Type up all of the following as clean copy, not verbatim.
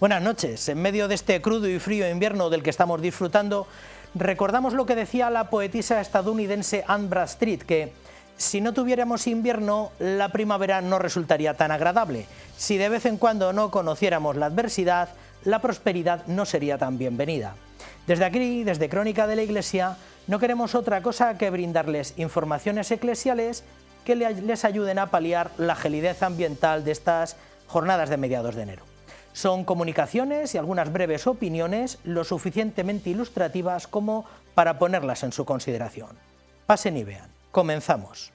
Buenas noches. En medio de este crudo y frío invierno del que estamos disfrutando, recordamos lo que decía la poetisa estadounidense Anne Bradstreet, que si no tuviéramos invierno, la primavera no resultaría tan agradable. Si de vez en cuando no conociéramos la adversidad, la prosperidad no sería tan bienvenida. Desde aquí, desde Crónica de la Iglesia, no queremos otra cosa que brindarles informaciones eclesiales que les ayuden a paliar la gelidez ambiental de estas jornadas de mediados de enero. Son comunicaciones y algunas breves opiniones lo suficientemente ilustrativas como para ponerlas en su consideración. Pasen y vean. Comenzamos.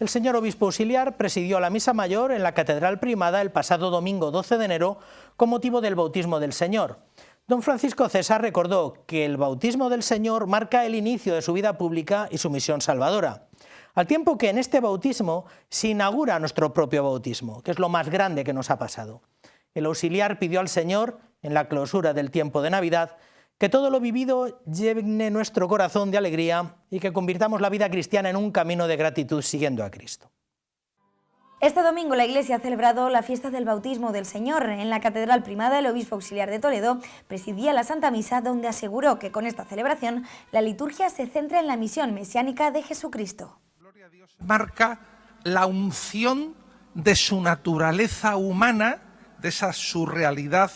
El señor obispo auxiliar presidió la misa mayor en la Catedral Primada el pasado domingo 12 de enero con motivo del bautismo del Señor. Don Francisco César recordó que el bautismo del Señor marca el inicio de su vida pública y su misión salvadora, al tiempo que en este bautismo se inaugura nuestro propio bautismo, que es lo más grande que nos ha pasado. El auxiliar pidió al Señor, en la clausura del tiempo de Navidad, que todo lo vivido llene nuestro corazón de alegría y que convirtamos la vida cristiana en un camino de gratitud siguiendo a Cristo. Este domingo la Iglesia ha celebrado la fiesta del bautismo del Señor. En la Catedral Primada, el obispo auxiliar de Toledo presidía la Santa Misa, donde aseguró que con esta celebración la liturgia se centra en la misión mesiánica de Jesucristo. Gloria a Dios. Marca la unción de su naturaleza humana, de esa su realidad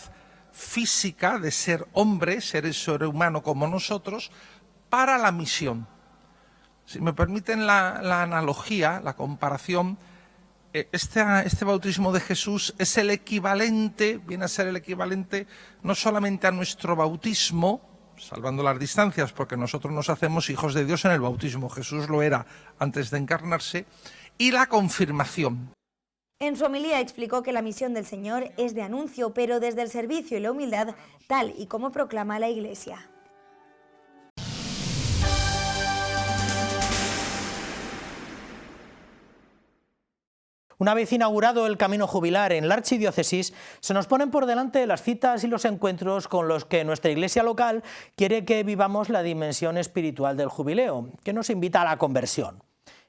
física de ser hombre, ser humano como nosotros, para la misión. Si me permiten la analogía, la comparación, este bautismo de Jesús es el equivalente, viene a ser el equivalente no solamente a nuestro bautismo, salvando las distancias, porque nosotros nos hacemos hijos de Dios en el bautismo, Jesús lo era antes de encarnarse, y la confirmación. En su homilía explicó que la misión del Señor es de anuncio, pero desde el servicio y la humildad, tal y como proclama la Iglesia. Una vez inaugurado el camino jubilar en la archidiócesis, se nos ponen por delante las citas y los encuentros con los que nuestra iglesia local quiere que vivamos la dimensión espiritual del jubileo, que nos invita a la conversión.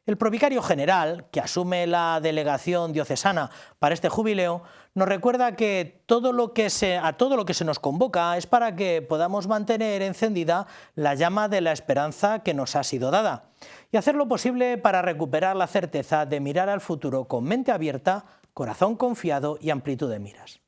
El provicario general, que asume la delegación diocesana para este jubileo, nos recuerda que a todo lo que se nos convoca es para que podamos mantener encendida la llama de la esperanza que nos ha sido dada y hacer lo posible para recuperar la certeza de mirar al futuro con mente abierta, corazón confiado y amplitud de miras.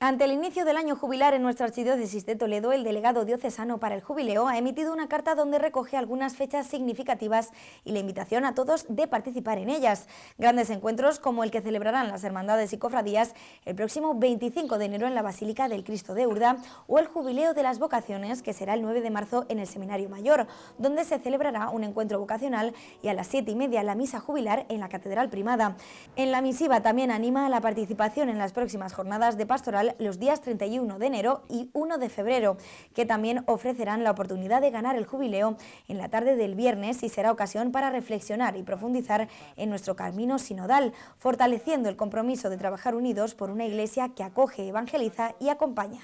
Ante el inicio del año jubilar en nuestra archidiócesis de Toledo, el delegado diocesano para el jubileo ha emitido una carta donde recoge algunas fechas significativas y la invitación a todos de participar en ellas. Grandes encuentros como el que celebrarán las hermandades y cofradías el próximo 25 de enero en la Basílica del Cristo de Urda, o el jubileo de las vocaciones, que será el 9 de marzo en el Seminario Mayor, donde se celebrará un encuentro vocacional, y a las 7:30 la misa jubilar en la Catedral Primada. En la misiva también anima a la participación en las próximas jornadas de pastoral los días 31 de enero y 1 de febrero, que también ofrecerán la oportunidad de ganar el jubileo en la tarde del viernes, y será ocasión para reflexionar y profundizar en nuestro camino sinodal, fortaleciendo el compromiso de trabajar unidos por una iglesia que acoge, evangeliza y acompaña.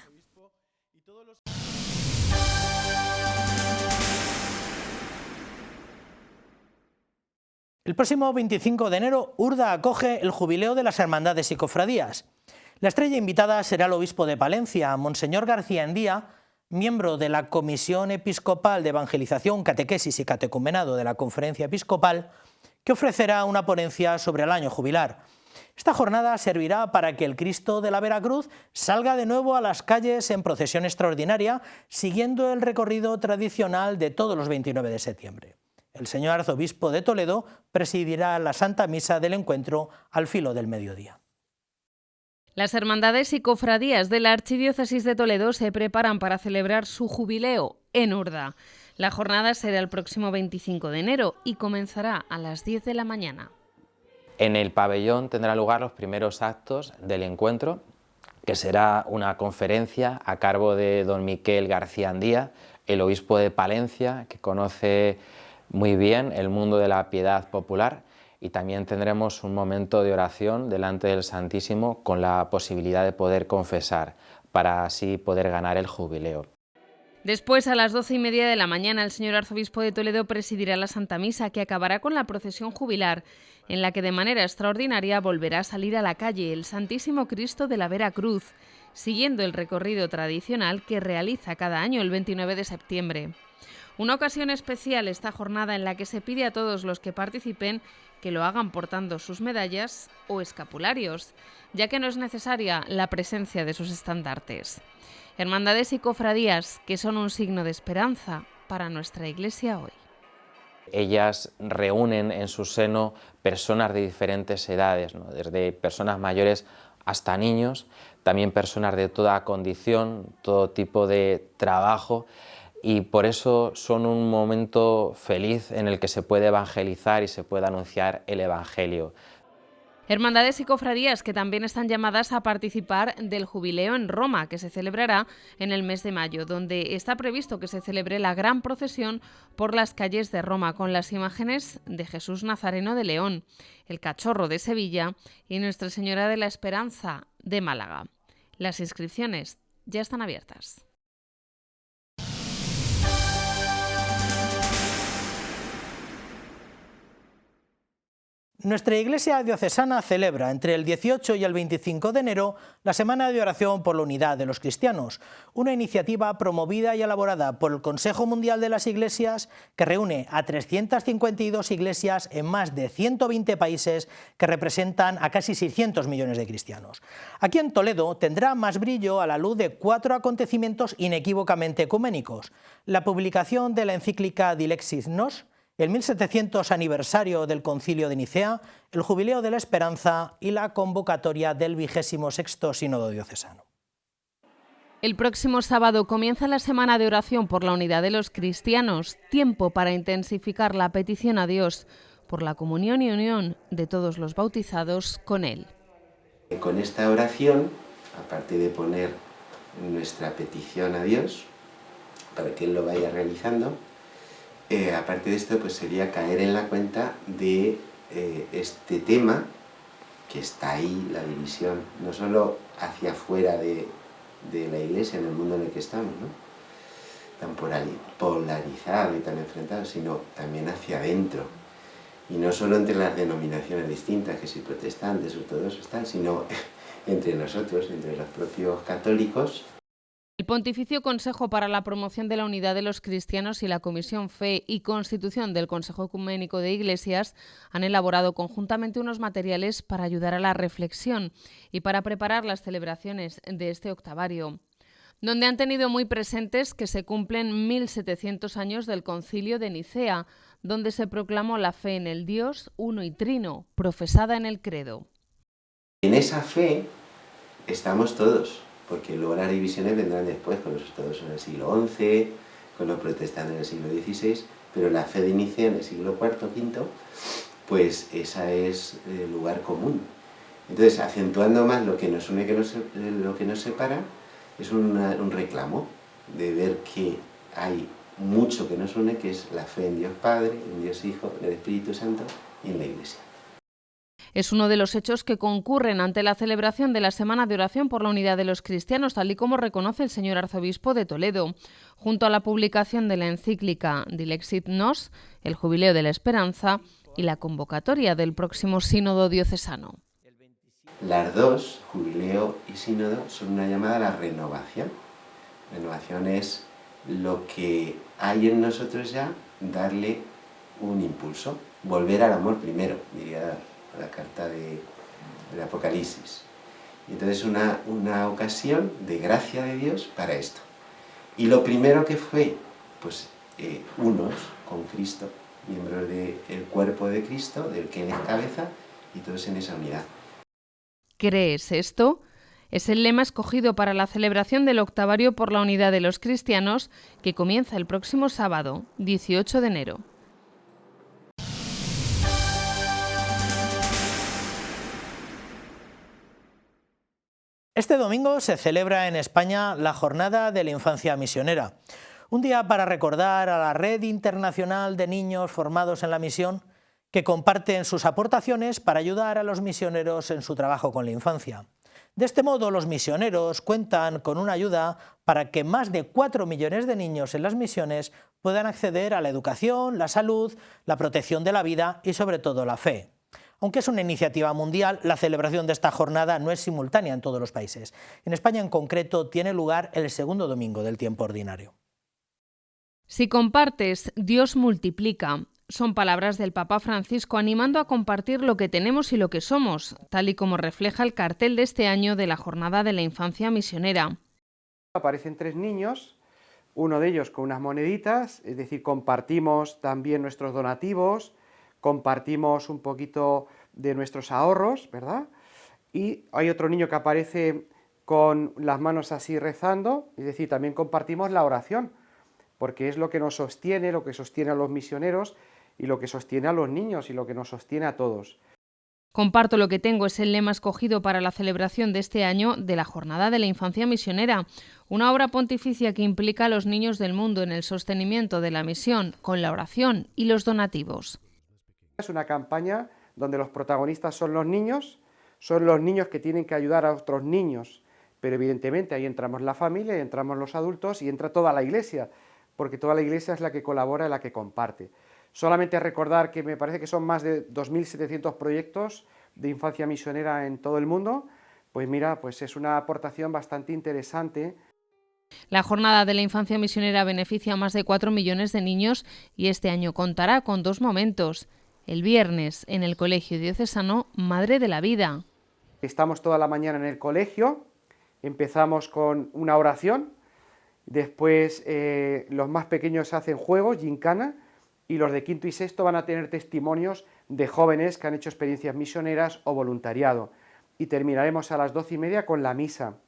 El próximo 25 de enero, Urda acoge el jubileo de las hermandades y cofradías. La estrella invitada será el obispo de Palencia, Monseñor García Endía, miembro de la Comisión Episcopal de Evangelización, Catequesis y Catecumenado de la Conferencia Episcopal, que ofrecerá una ponencia sobre el año jubilar. Esta jornada servirá para que el Cristo de la Veracruz salga de nuevo a las calles en procesión extraordinaria, siguiendo el recorrido tradicional de todos los 29 de septiembre. El señor arzobispo de Toledo presidirá la Santa Misa del encuentro al filo del mediodía. Las hermandades y cofradías de la Archidiócesis de Toledo se preparan para celebrar su jubileo en Urda. La jornada será el próximo 25 de enero y comenzará a las 10 de la mañana. En el pabellón tendrán lugar los primeros actos del encuentro, que será una conferencia a cargo de don Miquel García Endía, el obispo de Palencia, que conoce muy bien el mundo de la piedad popular, y también tendremos un momento de oración delante del Santísimo con la posibilidad de poder confesar, para así poder ganar el jubileo. Después, a las 12:30 de la mañana, el señor arzobispo de Toledo presidirá la Santa Misa, que acabará con la procesión jubilar, en la que de manera extraordinaria volverá a salir a la calle el Santísimo Cristo de la Vera Cruz, siguiendo el recorrido tradicional que realiza cada año el 29 de septiembre. Una ocasión especial esta jornada en la que se pide a todos los que participen que lo hagan portando sus medallas o escapularios, ya que no es necesaria la presencia de sus estandartes. Hermandades y cofradías que son un signo de esperanza para nuestra Iglesia hoy. Ellas reúnen en su seno personas de diferentes edades, ¿no? Desde personas mayores hasta niños, también personas de toda condición, todo tipo de trabajo, y por eso son un momento feliz en el que se puede evangelizar y se puede anunciar el Evangelio. Hermandades y cofradías que también están llamadas a participar del Jubileo en Roma, que se celebrará en el mes de mayo, donde está previsto que se celebre la gran procesión por las calles de Roma con las imágenes de Jesús Nazareno de León, el Cachorro de Sevilla y Nuestra Señora de la Esperanza de Málaga. Las inscripciones ya están abiertas. Nuestra Iglesia Diocesana celebra entre el 18 y el 25 de enero la Semana de Oración por la Unidad de los Cristianos, una iniciativa promovida y elaborada por el Consejo Mundial de las Iglesias que reúne a 352 iglesias en más de 120 países que representan a casi 600 millones de cristianos. Aquí en Toledo tendrá más brillo a la luz de 4 acontecimientos inequívocamente ecuménicos: la publicación de la encíclica Dilexit Nos, el 1700 aniversario del Concilio de Nicea, el Jubileo de la Esperanza y la convocatoria del 26º Sínodo Diocesano. El próximo sábado comienza la Semana de Oración por la Unidad de los Cristianos, tiempo para intensificar la petición a Dios por la comunión y unión de todos los bautizados con Él. Con esta oración, aparte de poner nuestra petición a Dios, para que Él lo vaya realizando, aparte de esto, pues sería caer en la cuenta de este tema, que está ahí, la división, no solo hacia afuera de la Iglesia, en el mundo en el que estamos, ¿no?, tan polarizado y tan enfrentado, sino también hacia adentro. Y no solo entre las denominaciones distintas, que si protestantes, ortodoxos, tal, sino entre nosotros, entre los propios católicos. El Pontificio Consejo para la Promoción de la Unidad de los Cristianos y la Comisión Fe y Constitución del Consejo Ecuménico de Iglesias han elaborado conjuntamente unos materiales para ayudar a la reflexión y para preparar las celebraciones de este octavario, donde han tenido muy presentes que se cumplen 1700 años del Concilio de Nicea, donde se proclamó la fe en el Dios uno y trino, profesada en el credo. En esa fe estamos todos, porque luego las divisiones vendrán después, con los ortodoxos en el siglo XI, con los protestantes en el siglo XVI, pero la fe de Nicea en el siglo IV, V, pues esa es el lugar común. Entonces, acentuando más lo que nos une que lo que nos separa, es un reclamo de ver que hay mucho que nos une, que es la fe en Dios Padre, en Dios Hijo, en el Espíritu Santo y en la Iglesia. Es uno de los hechos que concurren ante la celebración de la Semana de Oración por la Unidad de los Cristianos, tal y como reconoce el señor arzobispo de Toledo, junto a la publicación de la encíclica Dilexit Nos, el Jubileo de la Esperanza y la convocatoria del próximo Sínodo Diocesano. Las dos, Jubileo y Sínodo, son una llamada a la renovación. Renovación es lo que hay en nosotros ya, darle un impulso, volver al amor primero, diría la carta del Apocalipsis. Y entonces una ocasión de gracia de Dios para esto. Y lo primero que fue, pues unos con Cristo, miembros del cuerpo de Cristo, del que Él es cabeza, y todos en esa unidad. ¿Crees esto? Es el lema escogido para la celebración del octavario por la Unidad de los Cristianos, que comienza el próximo sábado, 18 de enero. Este domingo se celebra en España la Jornada de la Infancia Misionera, un día para recordar a la Red Internacional de Niños Formados en la Misión, que comparten sus aportaciones para ayudar a los misioneros en su trabajo con la infancia. De este modo, los misioneros cuentan con una ayuda para que más de 4 millones de niños en las misiones puedan acceder a la educación, la salud, la protección de la vida y sobre todo la fe. Aunque es una iniciativa mundial, la celebración de esta jornada no es simultánea en todos los países. En España en concreto tiene lugar el segundo domingo del tiempo ordinario. Si compartes, Dios multiplica. Son palabras del Papa Francisco animando a compartir lo que tenemos y lo que somos, tal y como refleja el cartel de este año de la Jornada de la Infancia Misionera. Aparecen 3 niños, uno de ellos con unas moneditas, es decir, compartimos también nuestros donativos, compartimos un poquito de nuestros ahorros, ¿verdad? Y hay otro niño que aparece con las manos así rezando, es decir, también compartimos la oración, porque es lo que nos sostiene, lo que sostiene a los misioneros y lo que sostiene a los niños y lo que nos sostiene a todos. Comparto lo que tengo es el lema escogido para la celebración de este año de la Jornada de la Infancia Misionera, una obra pontificia que implica a los niños del mundo en el sostenimiento de la misión con la oración y los donativos. Es una campaña donde los protagonistas son los niños que tienen que ayudar a otros niños, pero evidentemente ahí entramos la familia, entramos los adultos y entra toda la Iglesia, porque toda la Iglesia es la que colabora y la que comparte. Solamente recordar que me parece que son más de 2.700 proyectos de infancia misionera en todo el mundo, pues mira, pues es una aportación bastante interesante. La Jornada de la Infancia Misionera beneficia a más de 4 millones de niños y este año contará con 2 momentos. El viernes, en el Colegio Diocesano Madre de la Vida. Estamos toda la mañana en el colegio, empezamos con una oración, después los más pequeños hacen juegos, gincana, y los de quinto y sexto van a tener testimonios de jóvenes que han hecho experiencias misioneras o voluntariado. Y terminaremos a las 12:30 con la misa.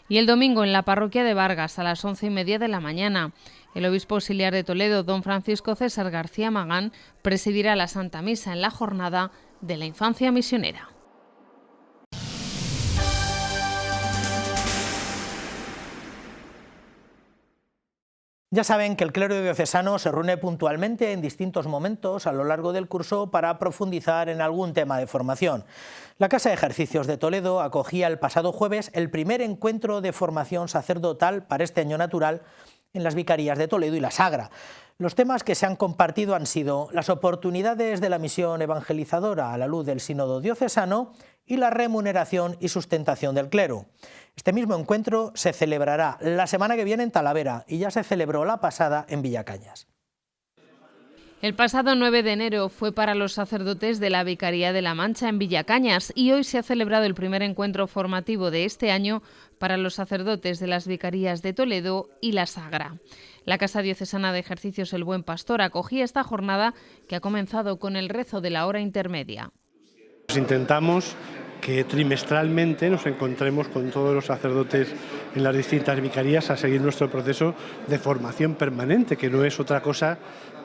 Y el domingo en la parroquia de Vargas a las 11:30 de la mañana. El obispo auxiliar de Toledo, don Francisco César García Magán, presidirá la Santa Misa en la Jornada de la Infancia Misionera. Ya saben que el clero diocesano se reúne puntualmente en distintos momentos a lo largo del curso para profundizar en algún tema de formación. La Casa de Ejercicios de Toledo acogía el pasado jueves el primer encuentro de formación sacerdotal para este año natural en las vicarías de Toledo y la Sagra. Los temas que se han compartido han sido las oportunidades de la misión evangelizadora a la luz del sínodo diocesano y la remuneración y sustentación del clero. Este mismo encuentro se celebrará la semana que viene en Talavera y ya se celebró la pasada en Villacañas. El pasado 9 de enero fue para los sacerdotes de la Vicaría de la Mancha en Villacañas y hoy se ha celebrado el primer encuentro formativo de este año para los sacerdotes de las Vicarías de Toledo y la Sagra. La Casa Diocesana de Ejercicios El Buen Pastor acogía esta jornada que ha comenzado con el rezo de la hora intermedia. Intentamos que trimestralmente nos encontremos con todos los sacerdotes en las distintas vicarías a seguir nuestro proceso de formación permanente, que no es otra cosa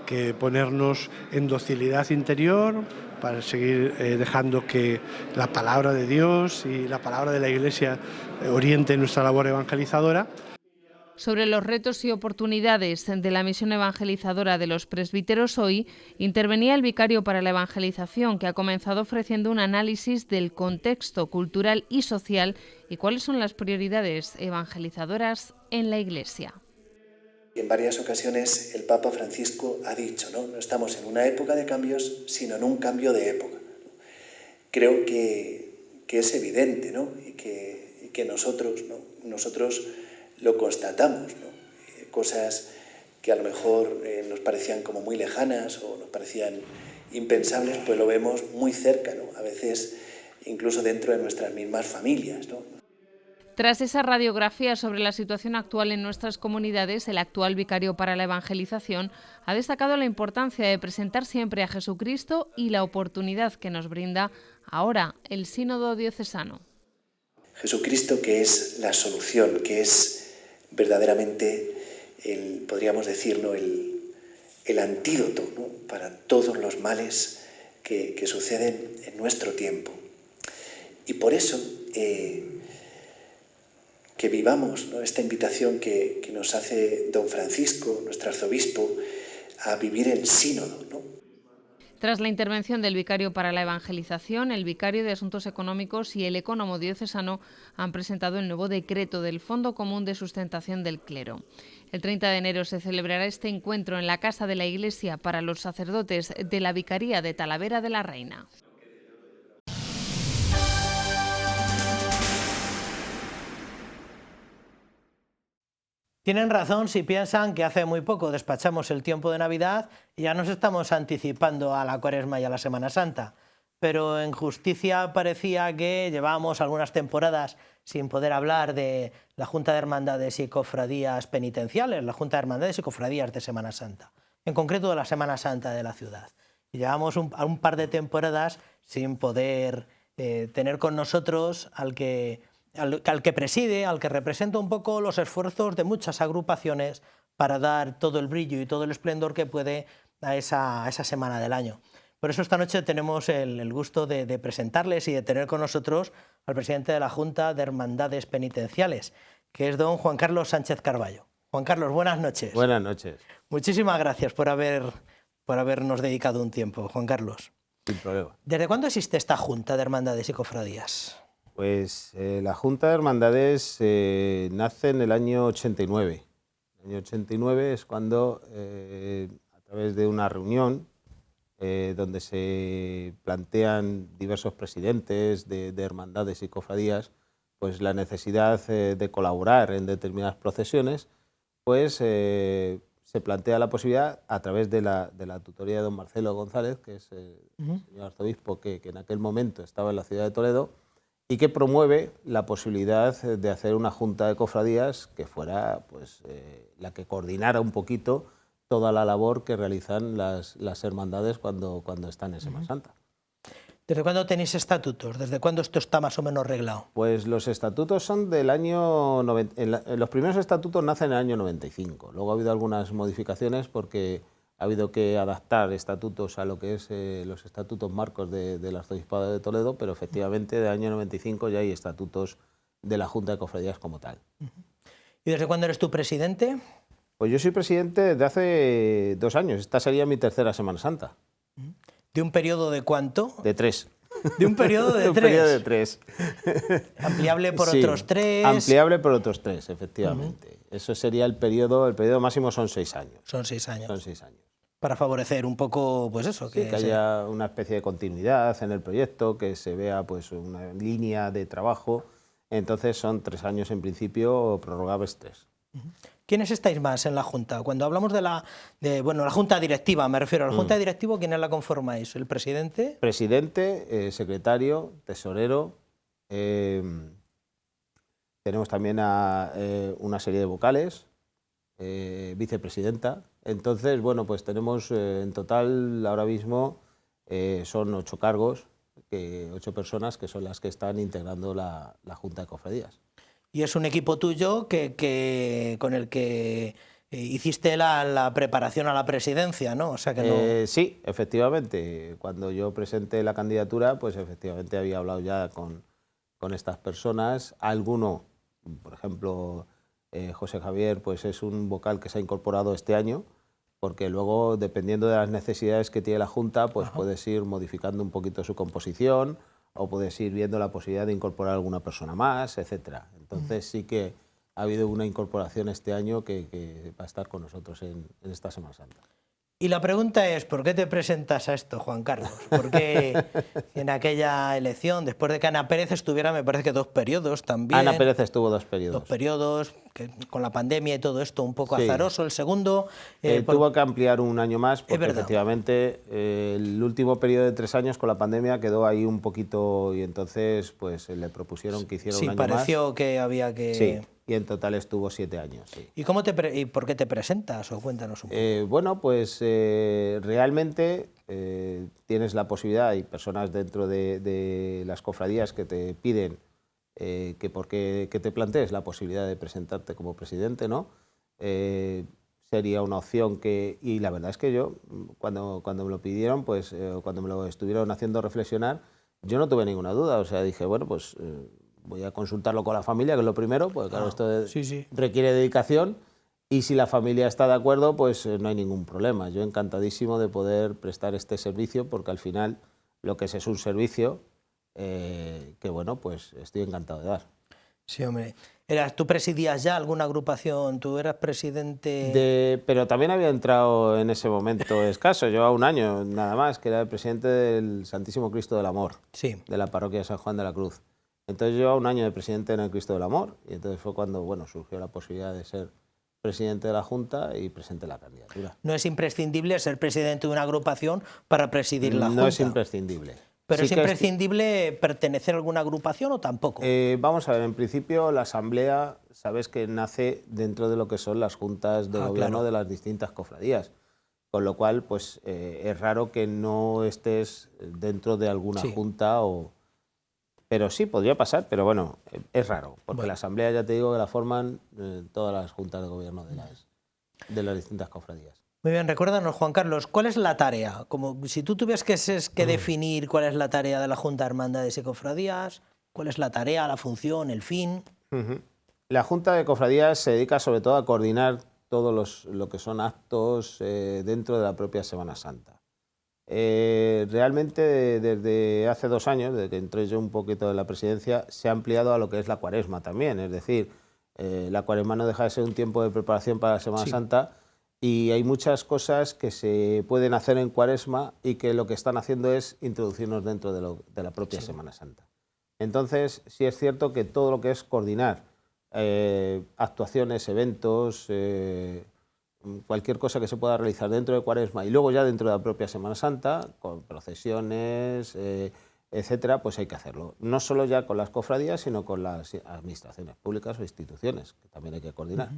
que ponernos en docilidad interior para seguir dejando que la palabra de Dios y la palabra de la Iglesia oriente nuestra labor evangelizadora. Sobre los retos y oportunidades de la misión evangelizadora de los presbíteros hoy, intervenía el vicario para la evangelización, que ha comenzado ofreciendo un análisis del contexto cultural y social y cuáles son las prioridades evangelizadoras en la Iglesia. En varias ocasiones el Papa Francisco ha dicho, no estamos en una época de cambios, sino en un cambio de época. Creo que es evidente, ¿no? y que nosotros lo constatamos, ¿no? Cosas que a lo mejor nos parecían como muy lejanas o nos parecían impensables, pues lo vemos muy cerca, ¿no? A veces incluso dentro de nuestras mismas familias, ¿no? Tras esa radiografía sobre la situación actual en nuestras comunidades, el actual vicario para la evangelización ha destacado la importancia de presentar siempre a Jesucristo y la oportunidad que nos brinda ahora el sínodo diocesano. Jesucristo, que es la solución, que es verdaderamente, podríamos decir, ¿no? el antídoto, ¿no? para todos los males que suceden en nuestro tiempo. Y por eso que vivamos, ¿no? esta invitación que nos hace don Francisco, nuestro arzobispo, a vivir el sínodo, ¿no? Tras la intervención del vicario para la evangelización, el vicario de Asuntos Económicos y el ecónomo diocesano han presentado el nuevo decreto del Fondo Común de Sustentación del Clero. El 30 de enero se celebrará este encuentro en la Casa de la Iglesia para los sacerdotes de la Vicaría de Talavera de la Reina. Tienen razón si piensan que hace muy poco despachamos el tiempo de Navidad y ya nos estamos anticipando a la Cuaresma y a la Semana Santa. Pero en justicia parecía que llevábamos algunas temporadas sin poder hablar de la Junta de Hermandades y Cofradías Penitenciales, la Junta de Hermandades y Cofradías de Semana Santa, en concreto de la Semana Santa de la ciudad. Y llevamos un par de temporadas sin poder tener con nosotros al que preside, al que representa un poco los esfuerzos de muchas agrupaciones para dar todo el brillo y todo el esplendor que puede a esa semana del año. Por eso esta noche tenemos el gusto de presentarles y de tener con nosotros al presidente de la Junta de Hermandades Penitenciales, que es don Juan Carlos Sánchez Carballo. Juan Carlos, buenas noches. Buenas noches. Muchísimas gracias por habernos dedicado un tiempo, Juan Carlos. Sin problema. ¿Desde cuándo existe esta Junta de Hermandades y Cofradías? Pues la Junta de Hermandades nace en el año 89. El año 89 es cuando, a través de una reunión, donde se plantean diversos presidentes de hermandades y cofradías, pues la necesidad de colaborar en determinadas procesiones, pues se plantea la posibilidad, a través de la tutoría de don Marcelo González, que es el señor arzobispo que en aquel momento estaba en la ciudad de Toledo, y que promueve la posibilidad de hacer una junta de cofradías que fuera pues, la que coordinara un poquito toda la labor que realizan las hermandades cuando están en Semana Santa. ¿Desde cuándo tenéis estatutos? ¿Desde cuándo esto está más o menos reglado? Pues los estatutos son del año... Los primeros estatutos nacen en el año 95. Luego ha habido algunas modificaciones porque ha habido que adaptar estatutos a lo que es los estatutos marcos del Arzobispado de Toledo, pero efectivamente del año 95 ya hay estatutos de la Junta de Cofradías como tal. ¿Y desde cuándo eres tú presidente? Pues yo soy presidente desde hace 2 años. Esta sería mi tercera Semana Santa. ¿De un periodo de cuánto? De 3. ¿De un periodo de 3? De un periodo de 3. ¿Ampliable por sí, otros 3? Ampliable por otros 3, efectivamente. Eso sería el periodo máximo son 6 años. Son 6 años. Son 6 años. Para favorecer un poco, pues eso. Sí, que haya una especie de continuidad en el proyecto, que se vea pues una línea de trabajo. Entonces son 3 años en principio, prorrogables 3. ¿Quiénes estáis más en la Junta? Cuando hablamos de la Junta Directiva, me refiero a la Junta Directiva, ¿quiénes la conformáis? ¿El presidente? Presidente, secretario, tesorero. Tenemos también una serie de vocales, vicepresidenta. Entonces, bueno, pues tenemos en total ahora mismo son 8 cargos, 8 personas que son las que están integrando la Junta de Cofradías. Y es un equipo tuyo con el que hiciste la preparación a la presidencia, ¿no? O sea que no... Sí, efectivamente. Cuando yo presenté la candidatura, pues efectivamente había hablado ya con estas personas. Alguno, por ejemplo, José Javier, pues es un vocal que se ha incorporado este año, porque luego, dependiendo de las necesidades que tiene la Junta, pues puedes ir modificando un poquito su composición, o puedes ir viendo la posibilidad de incorporar alguna persona más, etcétera. Entonces sí que ha habido una incorporación este año que va a estar con nosotros en esta Semana Santa. Y la pregunta es, ¿por qué te presentas a esto, Juan Carlos? Porque en aquella elección, después de que Ana Pérez estuviera, me parece que 2 periodos también. Ana Pérez estuvo 2 periodos. 2 periodos, que con la pandemia y todo esto un poco azaroso. El segundo... tuvo que ampliar un año más porque efectivamente el último periodo de 3 años con la pandemia quedó ahí un poquito y entonces pues le propusieron que hiciera un año más. Sí, pareció que había que... Sí. Y en total estuvo 7 años. Sí. ¿Y por qué te presentas? O cuéntanos un poco. Bueno, pues realmente tienes la posibilidad, hay personas dentro de las cofradías que te piden que te plantees la posibilidad de presentarte como presidente, ¿no? Sería una opción y la verdad es que yo, cuando me lo pidieron, pues cuando me lo estuvieron haciendo reflexionar, yo no tuve ninguna duda, o sea, dije, bueno, pues... voy a consultarlo con la familia, que es lo primero, porque claro, esto requiere dedicación, Y si la familia está de acuerdo, pues no hay ningún problema. Yo encantadísimo de poder prestar este servicio, porque al final lo que es un servicio que, bueno, pues estoy encantado de dar. Sí, hombre. ¿Tú presidías ya alguna agrupación? ¿Tú eras presidente...? Pero también había entrado en ese momento escaso, llevaba un año nada más, que era el presidente del Santísimo Cristo del Amor, sí, de la parroquia de San Juan de la Cruz. Entonces llevaba un año de presidente en el Cristo del Amor, y entonces fue cuando, bueno, surgió la posibilidad de ser presidente de la Junta y presenté la candidatura. No es imprescindible ser presidente de una agrupación para presidir la Junta. No es imprescindible. ¿Pero sí es imprescindible pertenecer a alguna agrupación o tampoco? Vamos a ver, en principio la Asamblea, sabes que nace dentro de lo que son las juntas de gobierno, claro, de las distintas cofradías, con lo cual pues es raro que no estés dentro de alguna junta o... Pero sí, podría pasar, pero bueno, es raro, porque la Asamblea, ya te digo, que la forman todas las juntas de gobierno de las distintas cofradías. Muy bien, recuérdanos, Juan Carlos, ¿cuál es la tarea? Como si tú tuvieras que definir cuál es la tarea de la Junta de Hermandades y Cofradías, ¿cuál es la tarea, la función, el fin? La Junta de Cofradías se dedica sobre todo a coordinar todos lo que son actos dentro de la propia Semana Santa. Realmente desde hace 2 años, desde que entré yo un poquito en la presidencia, se ha ampliado a lo que es la Cuaresma también, es decir, la Cuaresma no deja de ser un tiempo de preparación para la Semana Santa, y hay muchas cosas que se pueden hacer en Cuaresma y que lo que están haciendo es introducirnos dentro de la propia Semana Santa. Entonces, sí es cierto que todo lo que es coordinar actuaciones, eventos, cualquier cosa que se pueda realizar dentro de Cuaresma y luego ya dentro de la propia Semana Santa, con procesiones, etcétera, pues hay que hacerlo. No solo ya con las cofradías, sino con las administraciones públicas o instituciones, que también hay que coordinar.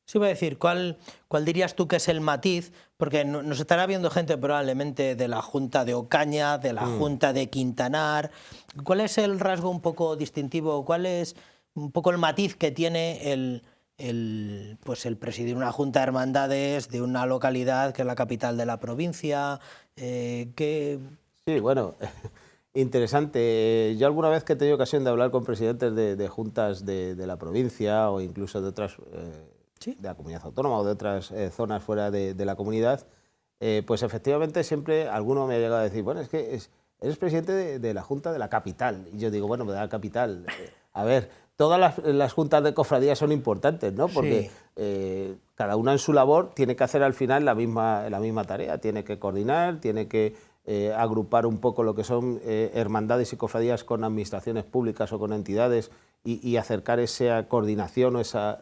Sí, iba a decir, ¿cuál dirías tú que es el matiz? Porque nos estará viendo gente probablemente de la Junta de Ocaña, de la Junta de Quintanar. ¿Cuál es el rasgo un poco distintivo? ¿Cuál es un poco el matiz que tiene el presidir una Junta de Hermandades de una localidad que es la capital de la provincia? Sí, bueno, interesante. Yo alguna vez que he tenido ocasión de hablar con presidentes de juntas de la provincia o incluso de otras... de la comunidad autónoma o de otras zonas fuera de la comunidad, pues efectivamente siempre alguno me ha llegado a decir, bueno, es que eres presidente de la Junta de la capital. Y yo digo, bueno, de la capital, a ver, todas las juntas de cofradías son importantes, ¿no? Porque cada una en su labor tiene que hacer al final la misma tarea, tiene que coordinar, tiene que agrupar un poco lo que son hermandades y cofradías con administraciones públicas o con entidades y acercar esa coordinación o esa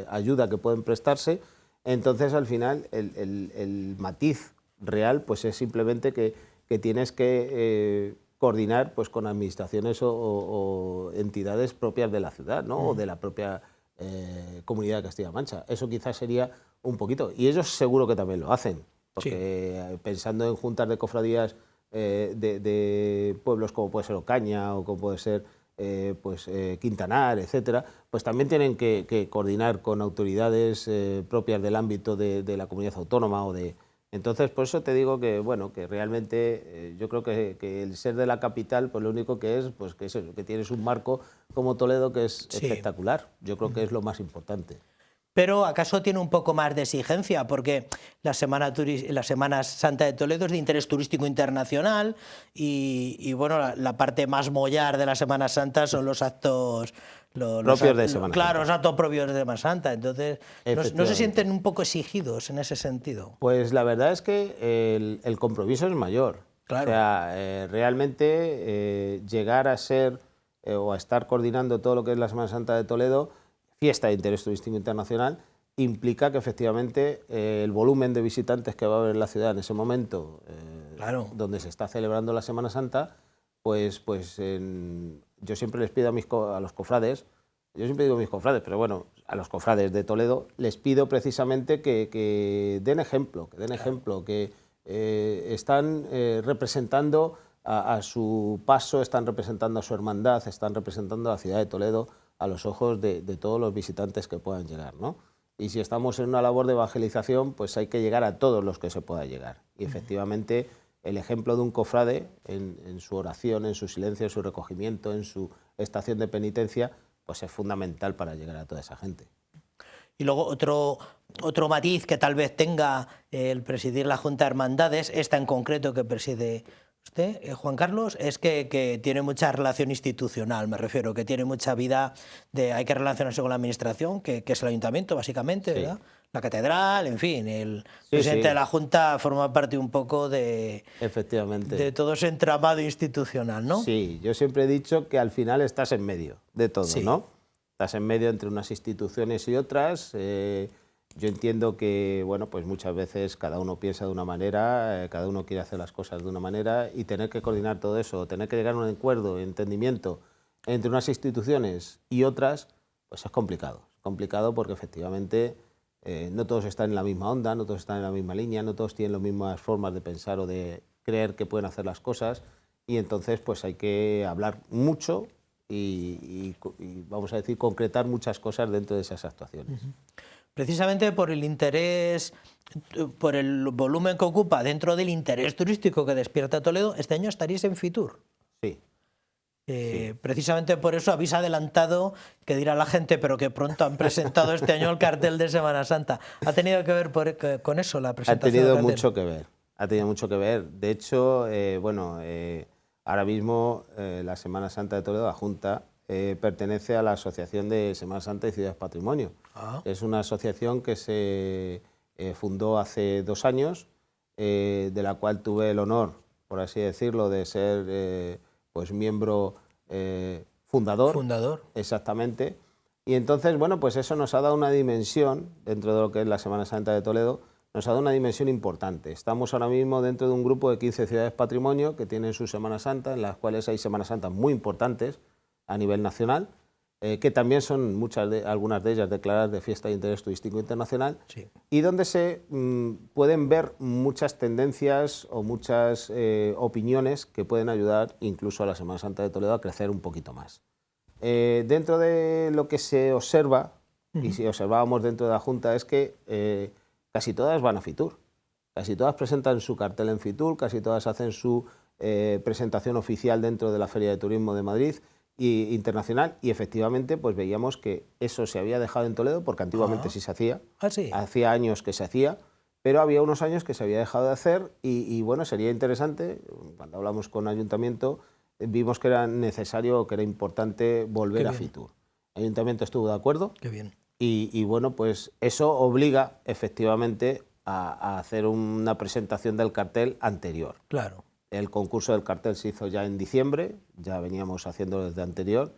ayuda que pueden prestarse. Entonces, al final, el matiz real pues es simplemente que tienes que coordinar pues, con administraciones o entidades propias de la ciudad, ¿no? O de la propia Comunidad de Castilla-La Mancha. Eso quizás sería un poquito. Y ellos seguro que también lo hacen, porque pensando en juntas de cofradías de pueblos como puede ser Ocaña o como puede ser Quintanar, etcétera, pues también tienen que coordinar con autoridades propias del ámbito de la comunidad autónoma o de... Entonces, por eso te digo que, bueno, que realmente yo creo que el ser de la capital, pues lo único que es, pues que tienes un marco como Toledo que es espectacular. Yo creo que es lo más importante. Pero ¿acaso tiene un poco más de exigencia? Porque la Semana Santa de Toledo es de interés turístico internacional y bueno, la parte más mollar de la Semana Santa son los actos... propios de Semana Santa. Claro, los actos propios de Semana Santa. Entonces, ¿no se sienten un poco exigidos en ese sentido? Pues la verdad es que el compromiso es mayor. Claro. O sea, realmente llegar a ser o a estar coordinando todo lo que es la Semana Santa de Toledo, fiesta de interés turístico internacional, implica que efectivamente el volumen de visitantes que va a haber en la ciudad en ese momento, donde se está celebrando la Semana Santa, pues yo siempre les pido a los cofrades, yo siempre digo a mis cofrades, pero bueno, a los cofrades de Toledo les pido precisamente que den ejemplo, que están representando a su paso, están representando a su hermandad, están representando a la ciudad de Toledo a los ojos de todos los visitantes que puedan llegar, ¿no? Y si estamos en una labor de evangelización, pues hay que llegar a todos los que se pueda llegar. Y efectivamente, el ejemplo de un cofrade en su oración, en su silencio, en su recogimiento, en su estación de penitencia, pues es fundamental para llegar a toda esa gente. Y luego otro matiz que tal vez tenga el presidir la Junta de Hermandades, esta en concreto que preside usted, Juan Carlos, es que tiene mucha relación institucional, me refiero, que tiene mucha vida, hay que relacionarse con la administración, que es el ayuntamiento, básicamente, ¿verdad? La catedral, en fin, el presidente de la Junta forma parte un poco efectivamente, de todo ese entramado institucional, ¿no? Sí, yo siempre he dicho que al final estás en medio de todo, ¿no? Estás en medio entre unas instituciones y otras. Yo entiendo que, bueno, pues muchas veces cada uno piensa de una manera, cada uno quiere hacer las cosas de una manera, y tener que coordinar todo eso, tener que llegar a un acuerdo, entendimiento entre unas instituciones y otras, pues es complicado. Es complicado porque efectivamente no todos están en la misma onda, no todos están en la misma línea, no todos tienen las mismas formas de pensar o de creer que pueden hacer las cosas, y entonces pues hay que hablar mucho y vamos a decir, concretar muchas cosas dentro de esas actuaciones. Precisamente por el interés, por el volumen que ocupa dentro del interés turístico que despierta Toledo, este año estaréis en Fitur. Sí. Precisamente por eso habéis adelantado, que dirá la gente, pero que pronto han presentado este año el cartel de Semana Santa. ¿Ha tenido que ver con eso la presentación? Ha tenido del cartel? mucho que ver, ha tenido mucho que ver. De hecho, ahora mismo la Semana Santa de Toledo, la Junta, pertenece a la Asociación de Semana Santa y Ciudades Patrimonio. Es una asociación que se fundó hace 2 años, de la cual tuve el honor, por así decirlo, de ser pues miembro fundador. Fundador. Exactamente. Y entonces, bueno, pues eso nos ha dado una dimensión, dentro de lo que es la Semana Santa de Toledo, nos ha dado una dimensión importante. Estamos ahora mismo dentro de un grupo de 15 ciudades patrimonio que tienen su Semana Santa, en las cuales hay Semanas Santas muy importantes a nivel nacional, que también son algunas de ellas declaradas de fiesta de interés turístico internacional, y donde se pueden ver muchas tendencias o muchas opiniones que pueden ayudar incluso a la Semana Santa de Toledo a crecer un poquito más. Dentro de lo que se observa, y si observábamos dentro de la Junta, es que casi todas van a Fitur. Casi todas presentan su cartel en Fitur, casi todas hacen su presentación oficial dentro de la Feria de Turismo de Madrid y internacional, y efectivamente pues veíamos que eso se había dejado en Toledo, porque antiguamente sí se hacía, hacía años que se hacía, pero había unos años que se había dejado de hacer, y bueno, sería interesante, cuando hablamos con Ayuntamiento, vimos que era necesario, que era importante volver a Fitur. El Ayuntamiento estuvo de acuerdo. Qué bien. Y bueno, pues eso obliga efectivamente a hacer una presentación del cartel anterior. Claro. El concurso del cartel se hizo ya en diciembre, ya veníamos haciéndolo desde anterior,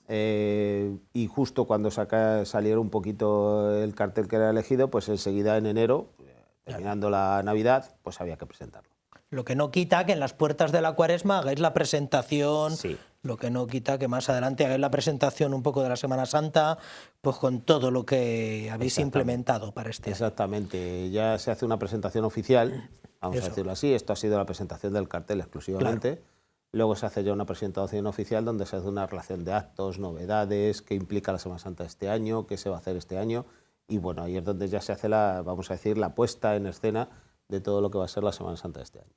y justo cuando saliera un poquito el cartel que era elegido, pues enseguida en enero, terminando la Navidad, pues había que presentarlo. Lo que no quita que en las puertas de la Cuaresma hagáis la presentación, lo que no quita que más adelante hagáis la presentación un poco de la Semana Santa, pues con todo lo que habéis implementado para este año. Exactamente, ya se hace una presentación oficial, vamos a decirlo así, esto ha sido la presentación del cartel exclusivamente, luego se hace ya una presentación oficial donde se hace una relación de actos, novedades, qué implica la Semana Santa este año, qué se va a hacer este año, y bueno, ahí es donde ya se hace vamos a decir, la puesta en escena de todo lo que va a ser la Semana Santa de este año.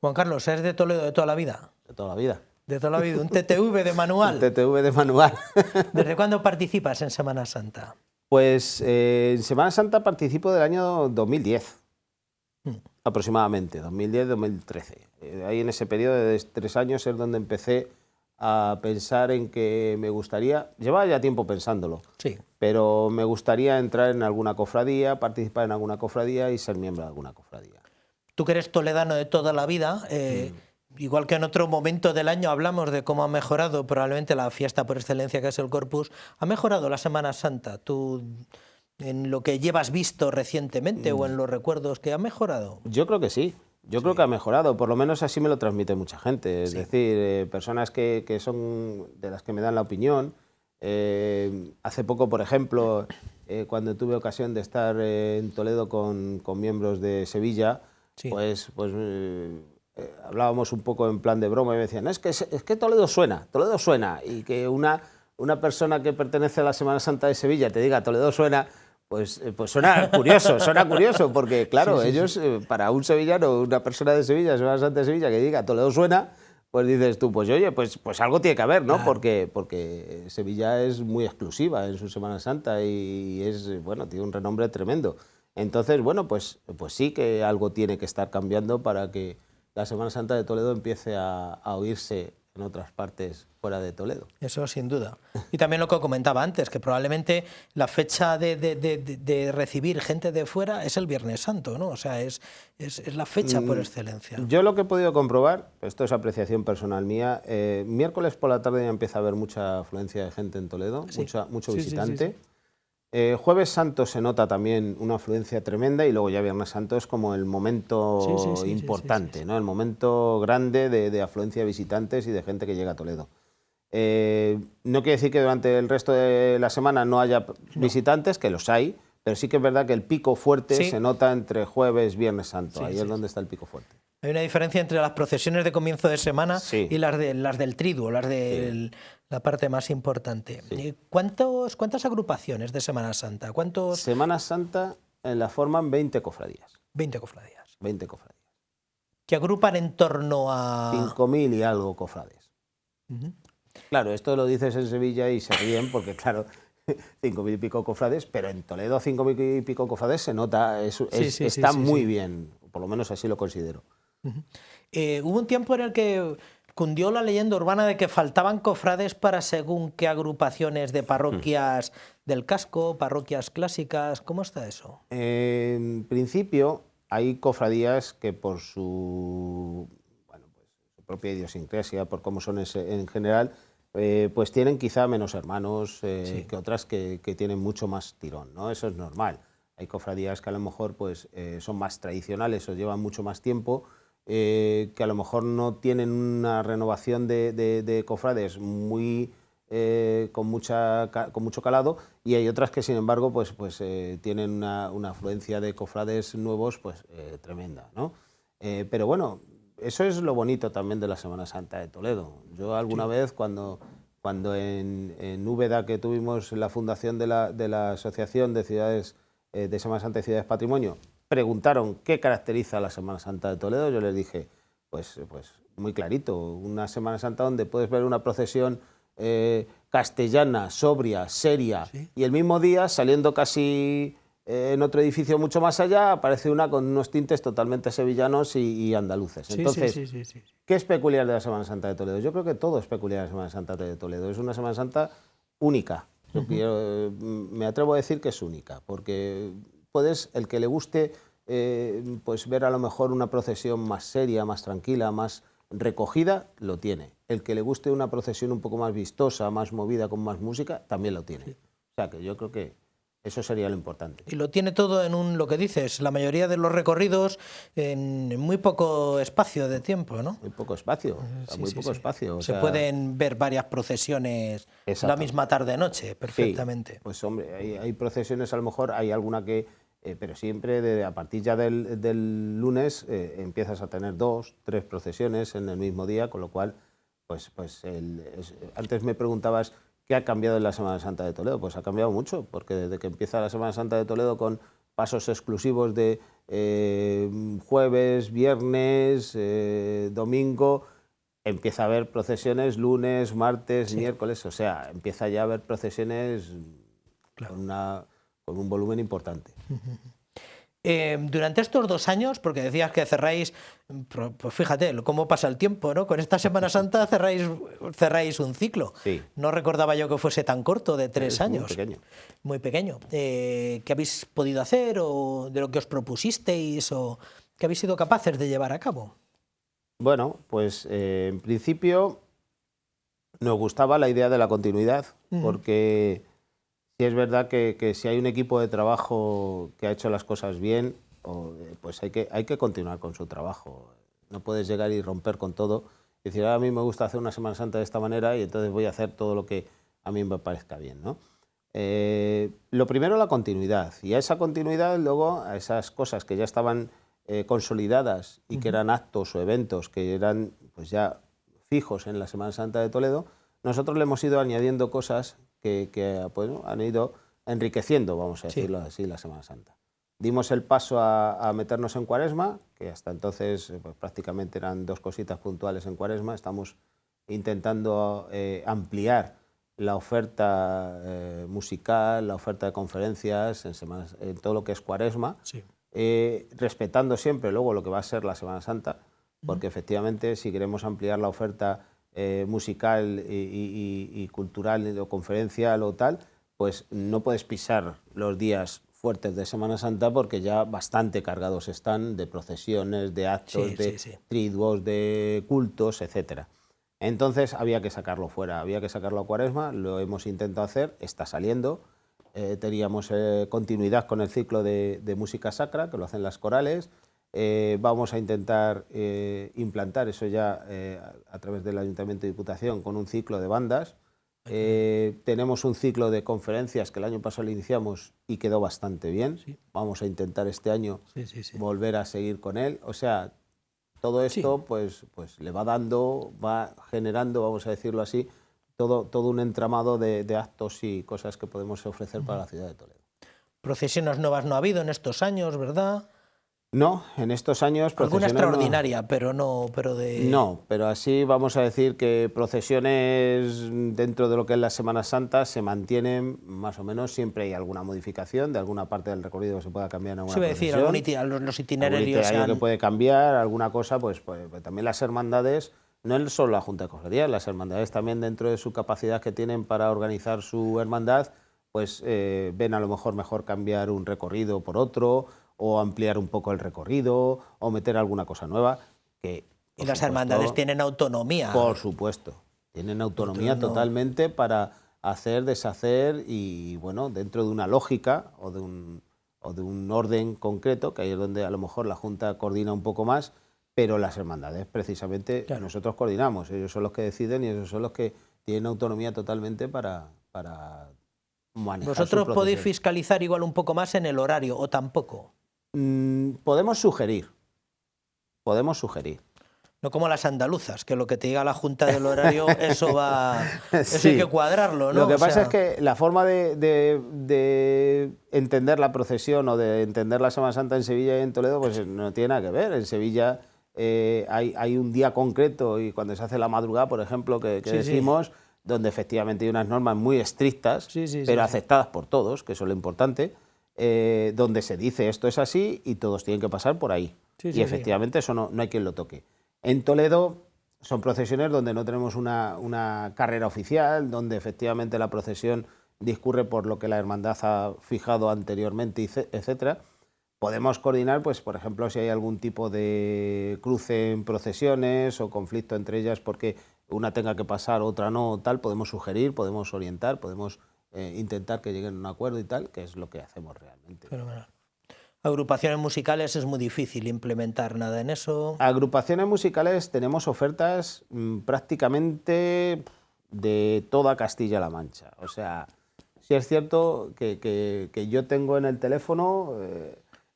Juan Carlos, ¿eres de Toledo de toda la vida? De toda la vida. De toda la vida, un TTV de manual. Un TTV de manual. ¿Desde cuándo participas en Semana Santa? Pues en Semana Santa participo del año 2010, aproximadamente, 2010-2013. Ahí en ese periodo de 3 años es donde empecé a pensar en que me gustaría, llevaba ya tiempo pensándolo, pero me gustaría entrar en alguna cofradía, participar en alguna cofradía y ser miembro de alguna cofradía. Tú que eres toledano de toda la vida, igual que en otro momento del año hablamos de cómo ha mejorado probablemente la fiesta por excelencia que es el Corpus, ¿ha mejorado la Semana Santa? ¿Tú, en lo que llevas visto recientemente o en los recuerdos, que ha mejorado? Yo creo que sí. Yo creo que ha mejorado, por lo menos así me lo transmite mucha gente, es decir, personas que son de las que me dan la opinión. Hace poco, por ejemplo, cuando tuve ocasión de estar en Toledo con miembros de Sevilla, pues hablábamos un poco en plan de broma y me decían, es que Toledo suena, y que una persona que pertenece a la Semana Santa de Sevilla te diga Toledo suena, pues suena curioso, porque claro, ellos, para un sevillano, una persona de Sevilla, Semana Santa de Sevilla, que diga Toledo suena, pues dices tú, pues oye, pues algo tiene que haber, ¿no? Claro. Porque Sevilla es muy exclusiva en su Semana Santa y es, bueno, tiene un renombre tremendo. Entonces, bueno, pues sí que algo tiene que estar cambiando para que la Semana Santa de Toledo empiece a oírse en otras partes fuera de Toledo. Eso sin duda. Y también lo que comentaba antes, que probablemente la fecha de recibir gente de fuera es el Viernes Santo, ¿no? O sea, es la fecha por excelencia. Yo lo que he podido comprobar, esto es apreciación personal mía, miércoles por la tarde ya empieza a haber mucha afluencia de gente en Toledo, sí. mucho visitante. Sí. Jueves Santo se nota también una afluencia tremenda y luego ya Viernes Santo es como el momento importante, ¿no? El momento grande de afluencia de visitantes y de gente que llega a Toledo. No quiere decir que durante el resto de la semana no haya visitantes, que los hay, pero sí que es verdad que el pico fuerte se nota entre Jueves, Viernes Santo. Ahí es donde está el pico fuerte. Hay una diferencia entre las procesiones de comienzo de semana y las del triduo, las de la parte más importante. Sí. ¿Cuántas agrupaciones de Semana Santa? Semana Santa la forman 20 cofradías. 20 cofradías. 20 cofradías. Que agrupan en torno a... 5.000 y algo cofrades. Claro, esto lo dices en Sevilla y se ríen porque, claro, 5.000 y pico cofrades, pero en Toledo 5.000 y pico cofrades se nota, está muy bien, por lo menos así lo considero. Hubo un tiempo en el que cundió la leyenda urbana de que faltaban cofrades para según qué agrupaciones de parroquias del casco, parroquias clásicas. ¿Cómo está eso? En principio hay cofradías que por su propia idiosincrasia, por cómo son en general, pues tienen quizá menos hermanos que otras que tienen mucho más tirón, ¿no? Eso es normal. Hay cofradías que a lo mejor pues, son más tradicionales o llevan mucho más tiempo, que a lo mejor no tienen una renovación de cofrades muy, con mucho calado, y hay otras que sin embargo pues tienen una afluencia de cofrades nuevos pues, tremenda, ¿no? Pero bueno, eso es lo bonito también de la Semana Santa de Toledo. Yo alguna vez cuando en Úbeda, que tuvimos la fundación de la Asociación de Ciudades de Semana Santa y Ciudades Patrimonio, preguntaron qué caracteriza la Semana Santa de Toledo, yo les dije, pues muy clarito, una Semana Santa donde puedes ver una procesión castellana, sobria, seria, y el mismo día, saliendo casi en otro edificio mucho más allá, aparece una con unos tintes totalmente sevillanos y andaluces. Entonces, ¿qué es peculiar de la Semana Santa de Toledo? Yo creo que todo es peculiar de la Semana Santa de Toledo. Es una Semana Santa única. Me atrevo a decir que es única, porque puedes, el que le guste, pues ver a lo mejor una procesión más seria, más tranquila, más recogida, lo tiene. El que le guste una procesión un poco más vistosa, más movida, con más música, también lo tiene. O sea que yo creo que eso sería lo importante. Y lo tiene todo en lo que dices, la mayoría de los recorridos en muy poco espacio de tiempo, ¿no? Muy poco espacio, muy poco espacio. Se pueden ver varias procesiones la misma tarde-noche, perfectamente. Sí, pues hombre, hay procesiones, a lo mejor hay alguna que, pero siempre a partir ya del lunes empiezas a tener 2, 3 procesiones en el mismo día, con lo cual, antes me preguntabas, ¿qué ha cambiado en la Semana Santa de Toledo? Pues ha cambiado mucho, porque desde que empieza la Semana Santa de Toledo con pasos exclusivos de jueves, viernes, domingo, empieza a haber procesiones lunes, martes, miércoles, o sea, empieza ya a haber procesiones con un volumen importante. Durante estos 2 años, porque decías que cerráis, pues fíjate cómo pasa el tiempo, ¿no? Con esta Semana Santa cerráis un ciclo. Sí. No recordaba yo que fuese tan corto, de 3 años. Muy pequeño. Muy pequeño. ¿Qué habéis podido hacer, o de lo que os propusisteis, o qué habéis sido capaces de llevar a cabo? Bueno, pues en principio nos gustaba la idea de la continuidad, porque sí es verdad que si hay un equipo de trabajo que ha hecho las cosas bien, pues hay que continuar con su trabajo. No puedes llegar y romper con todo y decir, a mí me gusta hacer una Semana Santa de esta manera y entonces voy a hacer todo lo que a mí me parezca bien, ¿no? Lo primero, la continuidad, y a esa continuidad luego a esas cosas que ya estaban consolidadas y que eran actos o eventos que eran pues ya fijos en la Semana Santa de Toledo, nosotros le hemos ido añadiendo cosas que han ido enriqueciendo, vamos a decirlo así, la Semana Santa. dimos el paso a meternos en Cuaresma, que hasta entonces pues, prácticamente eran 2 cositas puntuales en Cuaresma. Estamos intentando ampliar la oferta musical, la oferta de conferencias en todo lo que es Cuaresma, Sí. respetando siempre luego lo que va a ser la Semana Santa, porque efectivamente si queremos ampliar la oferta musical y cultural o conferencial o tal, pues no puedes pisar los días fuertes de Semana Santa porque ya bastante cargados están de procesiones, de actos, de triduos, de cultos, etcétera. Entonces había que sacarlo fuera, había que sacarlo a Cuaresma, lo hemos intentado hacer, está saliendo. Teníamos continuidad con el ciclo de música sacra, que lo hacen las corales. Vamos a intentar implantar eso ya a través del Ayuntamiento y Diputación con un ciclo de bandas. Tenemos un ciclo de conferencias que el año pasado lo iniciamos y quedó bastante bien. Sí. Vamos a intentar este año volver a seguir con él. O sea, todo esto pues le va dando, va generando, vamos a decirlo así, todo un entramado de actos y cosas que podemos ofrecer para la ciudad de Toledo. Procesiones nuevas no ha habido en estos años, ¿verdad? No, en estos años alguna procesiones extraordinaria, no, pero de... No, pero así vamos a decir que procesiones dentro de lo que es la Semana Santa se mantienen más o menos, siempre hay alguna modificación de alguna parte del recorrido que se pueda cambiar en alguna procesión. Sí, decir, los itinerarios que puede cambiar, alguna cosa, pues también las hermandades, no es solo la Junta de Cofradías, las hermandades también dentro de su capacidad que tienen para organizar su hermandad, pues ven a lo mejor cambiar un recorrido por otro, o ampliar un poco el recorrido, o meter alguna cosa nueva. Que, y las hermandades tienen autonomía. Por supuesto, tienen autonomía totalmente para hacer, deshacer y, bueno, dentro de una lógica o de un orden concreto, que ahí es donde a lo mejor la Junta coordina un poco más, pero las hermandades precisamente nosotros coordinamos, ellos son los que deciden y ellos son los que tienen autonomía totalmente para manejar. ¿Vosotros podéis fiscalizar igual un poco más en el horario o tampoco? Podemos sugerir. No como las andaluzas, que lo que te diga la Junta del horario, eso hay que cuadrarlo, ¿no? Lo que pasa es que la forma de entender la procesión o de entender la Semana Santa en Sevilla y en Toledo, pues no tiene nada que ver. En Sevilla hay un día concreto y cuando se hace la madrugada, por ejemplo, que decimos, donde efectivamente hay unas normas muy estrictas, pero aceptadas por todos, que eso es lo importante, donde se dice esto es así y todos tienen que pasar por ahí. Y efectivamente eso no hay quien lo toque. En Toledo son procesiones donde no tenemos una carrera oficial, donde efectivamente la procesión discurre por lo que la hermandad ha fijado anteriormente, etcétera. Podemos coordinar, pues, por ejemplo, si hay algún tipo de cruce en procesiones o conflicto entre ellas porque una tenga que pasar, otra no, tal, podemos sugerir, podemos orientar, podemos intentar que lleguen a un acuerdo y tal, que es lo que hacemos realmente. Fenomenal. Agrupaciones musicales es muy difícil implementar nada en eso. Agrupaciones musicales tenemos ofertas prácticamente de toda Castilla-La Mancha. O sea, sí es cierto que yo tengo en el teléfono,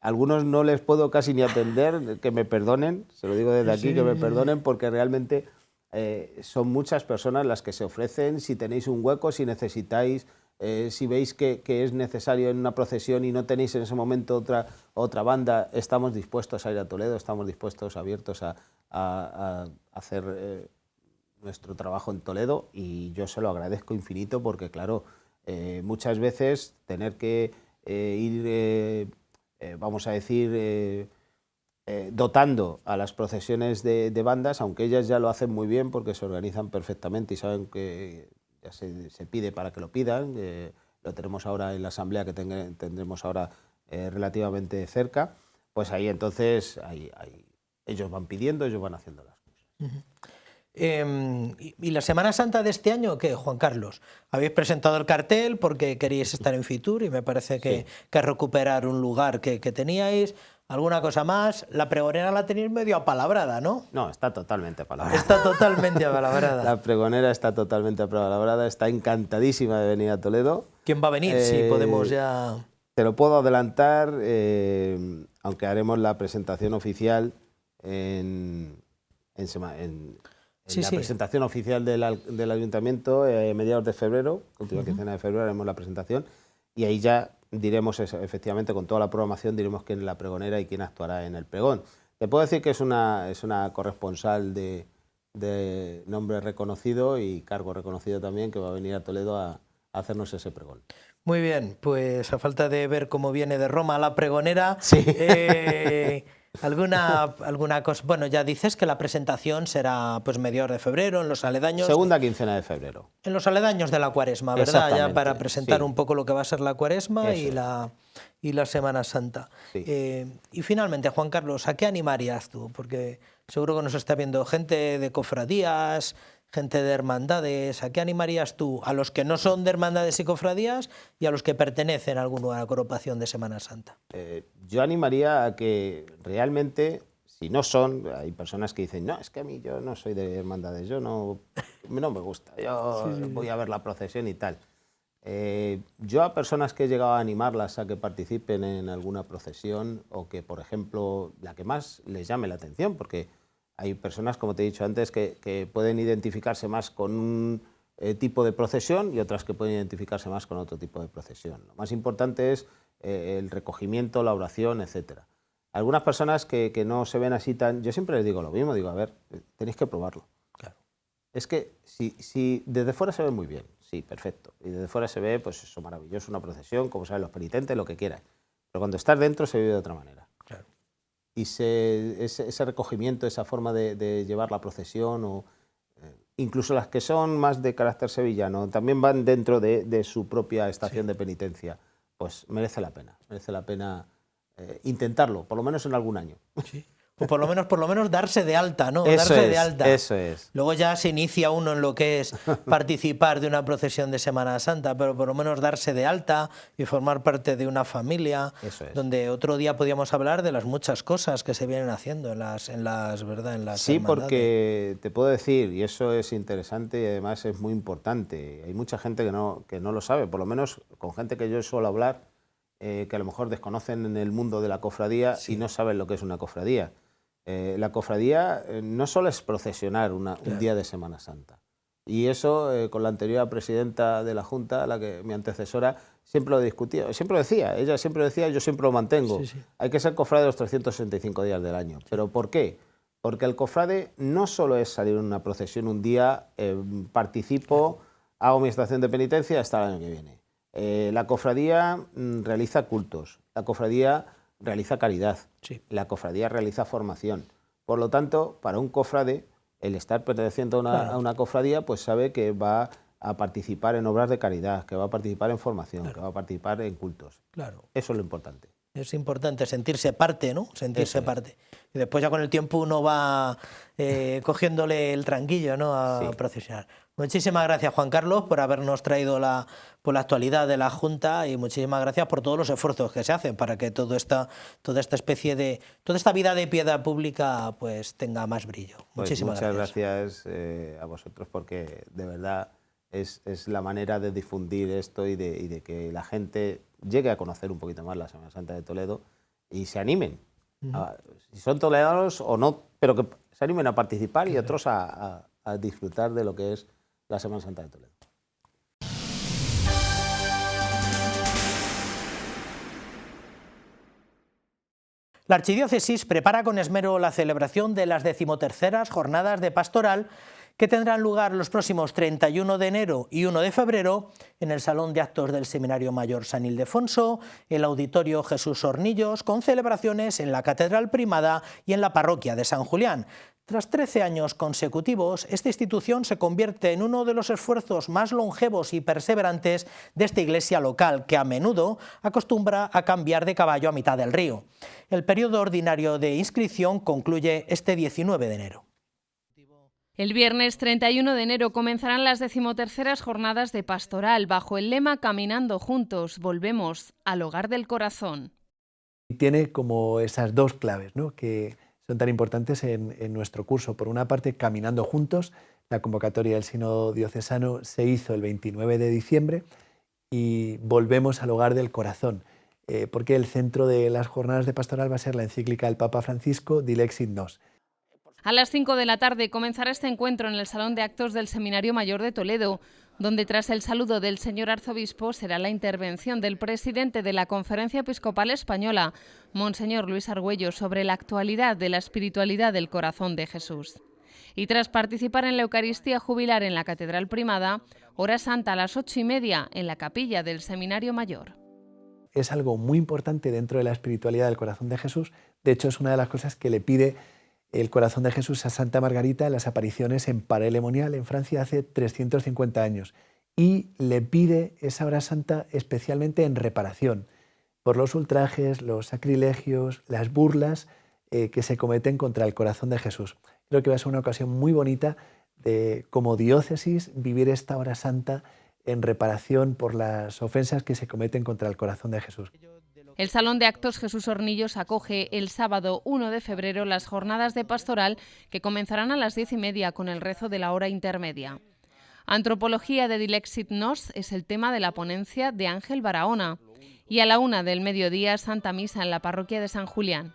algunos no les puedo casi ni atender, que me perdonen, se lo digo desde aquí, que me perdonen, porque realmente son muchas personas las que se ofrecen. Si tenéis un hueco, si necesitáis, si veis que es necesario en una procesión y no tenéis en ese momento otra banda, estamos dispuestos a ir a Toledo, estamos dispuestos, abiertos a hacer nuestro trabajo en Toledo, y yo se lo agradezco infinito porque, claro, muchas veces tener que ir, vamos a decir, dotando a las procesiones de bandas, aunque ellas ya lo hacen muy bien porque se organizan perfectamente y saben que ya se pide para que lo pidan, lo tenemos ahora en la asamblea que tendremos ahora relativamente cerca, pues ahí entonces ellos van pidiendo, ellos van haciendo las cosas. ¿Y la Semana Santa de este año qué, Juan Carlos? Habéis presentado el cartel porque queríais estar en Fitur y me parece que recuperar un lugar que teníais. ¿Alguna cosa más? La pregonera la tenéis medio apalabrada, ¿no? No, está totalmente apalabrada. Está totalmente apalabrada. La pregonera está totalmente apalabrada, está encantadísima de venir a Toledo. ¿Quién va a venir? Si podemos ya... Te lo puedo adelantar, aunque haremos la presentación oficial en la presentación oficial del Ayuntamiento, mediados de febrero, última quincena de febrero haremos la presentación. y ahí ya diremos efectivamente con toda la programación diremos quién es la pregonera y quién actuará en el pregón. Te puedo decir que es una corresponsal de nombre reconocido y cargo reconocido también, que va a venir a Toledo a hacernos ese pregón. Muy bien, pues a falta de ver cómo viene de Roma la pregonera, sí. ¿Alguna cosa? Bueno, ya dices que la presentación será pues mediados de febrero, en los aledaños. Segunda quincena de febrero. En los aledaños de la Cuaresma, ¿verdad? Ya para presentar un poco lo que va a ser la Cuaresma y la Semana Santa. Sí. Y finalmente, Juan Carlos, ¿a qué animarías tú? Porque seguro que nos está viendo gente de cofradías, gente de hermandades. ¿A qué animarías tú? ¿A los que no son de hermandades y cofradías y a los que pertenecen a alguna agrupación de Semana Santa? Yo animaría a que realmente, si no son, hay personas que dicen, no, es que a mí yo no soy de hermandades, yo no me gusta, yo voy a ver la procesión y tal. Yo a personas que he llegado a animarlas a que participen en alguna procesión o que, por ejemplo, la que más les llame la atención, porque hay personas, como te he dicho antes, que pueden identificarse más con un tipo de procesión y otras que pueden identificarse más con otro tipo de procesión. Lo más importante es el recogimiento, la oración, etc. Algunas personas que no se ven así tan... Yo siempre les digo lo mismo, digo, a ver, tenéis que probarlo. Claro. Es que si desde fuera se ve muy bien, sí, perfecto, y desde fuera se ve, pues eso, maravilloso, una procesión, como saben los penitentes, lo que quieran, pero cuando estás dentro se vive de otra manera. Claro. Y ese recogimiento, esa forma de llevar la procesión, incluso las que son más de carácter sevillano, también van dentro de su propia estación de penitencia, pues merece la pena intentarlo, por lo menos en algún año. Sí. O por lo menos darse de alta, ¿no? Eso darse es, de alta. Eso es. Luego ya se inicia uno en lo que es participar de una procesión de Semana Santa, pero por lo menos darse de alta y formar parte de una familia, eso es. Donde otro día podíamos hablar de las muchas cosas que se vienen haciendo en las Sí, hermandades. Porque te puedo decir, y eso es interesante y además es muy importante, hay mucha gente que no lo sabe, por lo menos con gente que yo suelo hablar, que a lo mejor desconocen en el mundo de la cofradía y no saben lo que es una cofradía. La cofradía no solo es procesionar un día de Semana Santa. Y eso, con la anterior presidenta de la Junta, mi antecesora, siempre lo discutía. Siempre lo decía, ella siempre decía, yo siempre lo mantengo. Sí. Hay que ser cofrade los 365 días del año. ¿Pero por qué? Porque el cofrade no solo es salir en una procesión un día, participo, hago mi estación de penitencia hasta el año que viene. La cofradía realiza cultos, la cofradía realiza caridad, la cofradía realiza formación. Por lo tanto, para un cofrade, el estar perteneciendo a una cofradía, pues sabe que va a participar en obras de caridad, que va a participar en formación, que va a participar en cultos. Claro. Eso es lo importante. Es importante sentirse parte, ¿no? Sentirse parte. Y después ya con el tiempo uno va cogiéndole el tranquillo, ¿no? A procesionar. Muchísimas gracias, Juan Carlos, por habernos traído la actualidad de la Junta y muchísimas gracias por todos los esfuerzos que se hacen para que toda esta vida de piedad pública pues tenga más brillo. Pues Muchísimas gracias a vosotros, porque de verdad es la manera de difundir esto y de que la gente llegue a conocer un poquito más la Semana Santa de Toledo y se animen, si son toledanos o no, pero que se animen a participar y otros a disfrutar de lo que es la Semana Santa de Toledo. La Archidiócesis prepara con esmero la celebración de las 13º Jornadas de Pastoral que tendrán lugar los próximos 31 de enero y 1 de febrero en el Salón de Actos del Seminario Mayor San Ildefonso, el Auditorio Jesús Hornillos, con celebraciones en la Catedral Primada y en la Parroquia de San Julián. Tras 13 años consecutivos, esta institución se convierte en uno de los esfuerzos más longevos y perseverantes de esta iglesia local, que a menudo acostumbra a cambiar de caballo a mitad del río. El periodo ordinario de inscripción concluye este 19 de enero. El viernes 31 de enero comenzarán las 13º Jornadas de Pastoral bajo el lema Caminando Juntos, volvemos al hogar del corazón. Tiene como esas dos claves, ¿no?, que son tan importantes en nuestro curso. Por una parte, Caminando Juntos, la convocatoria del Sínodo Diocesano se hizo el 29 de diciembre y volvemos al hogar del corazón, porque el centro de las jornadas de pastoral va a ser la encíclica del Papa Francisco, Dilexit Nos. A las 5 de la tarde comenzará este encuentro en el Salón de Actos del Seminario Mayor de Toledo, donde tras el saludo del señor arzobispo será la intervención del presidente de la Conferencia Episcopal Española, Monseñor Luis Argüello, sobre la actualidad de la espiritualidad del corazón de Jesús. Y tras participar en la Eucaristía jubilar en la Catedral Primada, hora santa a las 8:30 en la capilla del Seminario Mayor. Es algo muy importante dentro de la espiritualidad del corazón de Jesús. De hecho, es una de las cosas que le pide el corazón de Jesús a Santa Margarita en las apariciones en Paray-le-Monial, en Francia, hace 350 años. Y le pide esa hora santa especialmente en reparación por los ultrajes, los sacrilegios, las burlas que se cometen contra el corazón de Jesús. Creo que va a ser una ocasión muy bonita de, como diócesis, vivir esta hora santa en reparación por las ofensas que se cometen contra el corazón de Jesús. El Salón de Actos Jesús Hornillos acoge el sábado 1 de febrero las jornadas de pastoral que comenzarán a las 10:30 con el rezo de la hora intermedia. Antropología de Dilexit Nos es el tema de la ponencia de Ángel Barahona y a la 1 del mediodía Santa Misa en la parroquia de San Julián.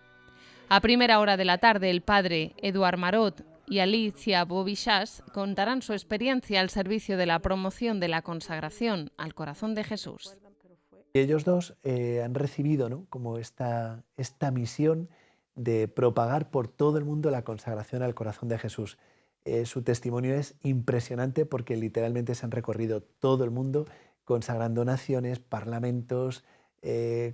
A primera hora de la tarde el padre Eduard Marot y Alicia Bobichas contarán su experiencia al servicio de la promoción de la consagración al corazón de Jesús. Ellos dos han recibido, ¿no?, como esta misión de propagar por todo el mundo la consagración al corazón de Jesús. Su testimonio es impresionante porque literalmente se han recorrido todo el mundo consagrando naciones, parlamentos,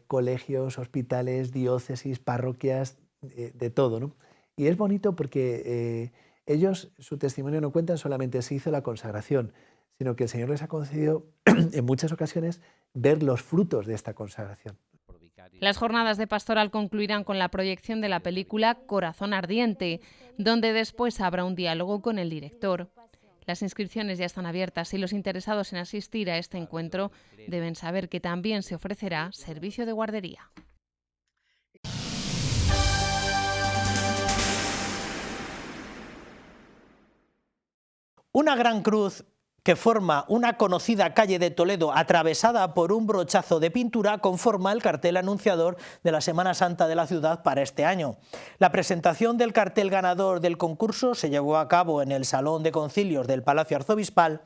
colegios, hospitales, diócesis, parroquias, de todo, ¿no? Y es bonito porque ellos, su testimonio no cuentan solamente se hizo la consagración, sino que el Señor les ha concedido en muchas ocasiones ver los frutos de esta consagración. Las jornadas de pastoral concluirán con la proyección de la película Corazón Ardiente, donde después habrá un diálogo con el director. Las inscripciones ya están abiertas y los interesados en asistir a este encuentro deben saber que también se ofrecerá servicio de guardería. Una gran cruz que forma una conocida calle de Toledo atravesada por un brochazo de pintura conforma el cartel anunciador de la Semana Santa de la ciudad para este año. La presentación del cartel ganador del concurso se llevó a cabo en el Salón de Concilios del Palacio Arzobispal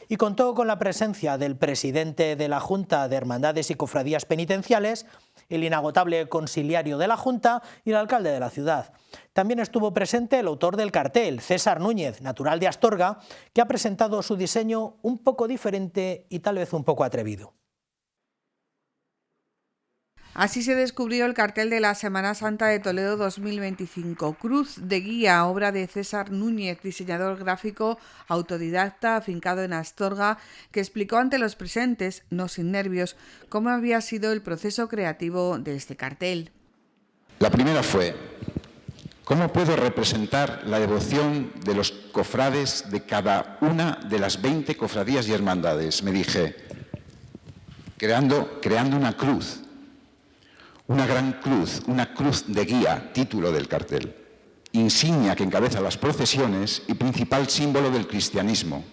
y contó con la presencia del presidente de la Junta de Hermandades y Cofradías Penitenciales, el inagotable conciliario de la Junta y el alcalde de la ciudad. También estuvo presente el autor del cartel, César Núñez, natural de Astorga, que ha presentado su diseño un poco diferente y tal vez un poco atrevido. Así se descubrió el cartel de la Semana Santa de Toledo 2025. Cruz de guía, obra de César Núñez, diseñador gráfico autodidacta afincado en Astorga, que explicó ante los presentes, no sin nervios, cómo había sido el proceso creativo de este cartel. La primera fue: ¿cómo puedo representar la devoción de los cofrades de cada una de las 20 cofradías y hermandades? Me dije, creando una cruz. Una gran cruz, una cruz de guía, título del cartel, insignia que encabeza las procesiones y principal símbolo del cristianismo.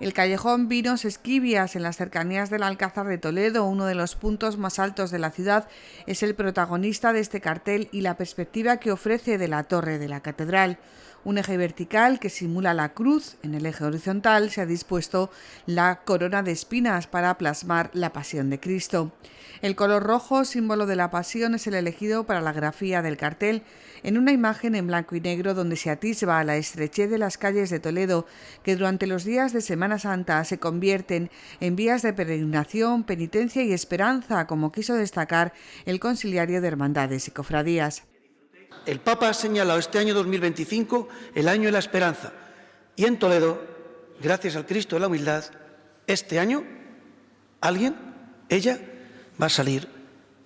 El callejón Vinos Esquivias, en las cercanías del Alcázar de Toledo, uno de los puntos más altos de la ciudad, es el protagonista de este cartel y la perspectiva que ofrece de la torre de la catedral. Un eje vertical que simula la cruz, en el eje horizontal se ha dispuesto la corona de espinas para plasmar la pasión de Cristo. El color rojo, símbolo de la pasión, es el elegido para la grafía del cartel, en una imagen en blanco y negro donde se atisba la estrechez de las calles de Toledo, que durante los días de Semana Santa se convierten en vías de peregrinación, penitencia y esperanza, como quiso destacar el conciliario de Hermandades y Cofradías. El Papa ha señalado este año 2025 el año de la esperanza, y en Toledo, gracias al Cristo de la humildad, este año ella va a salir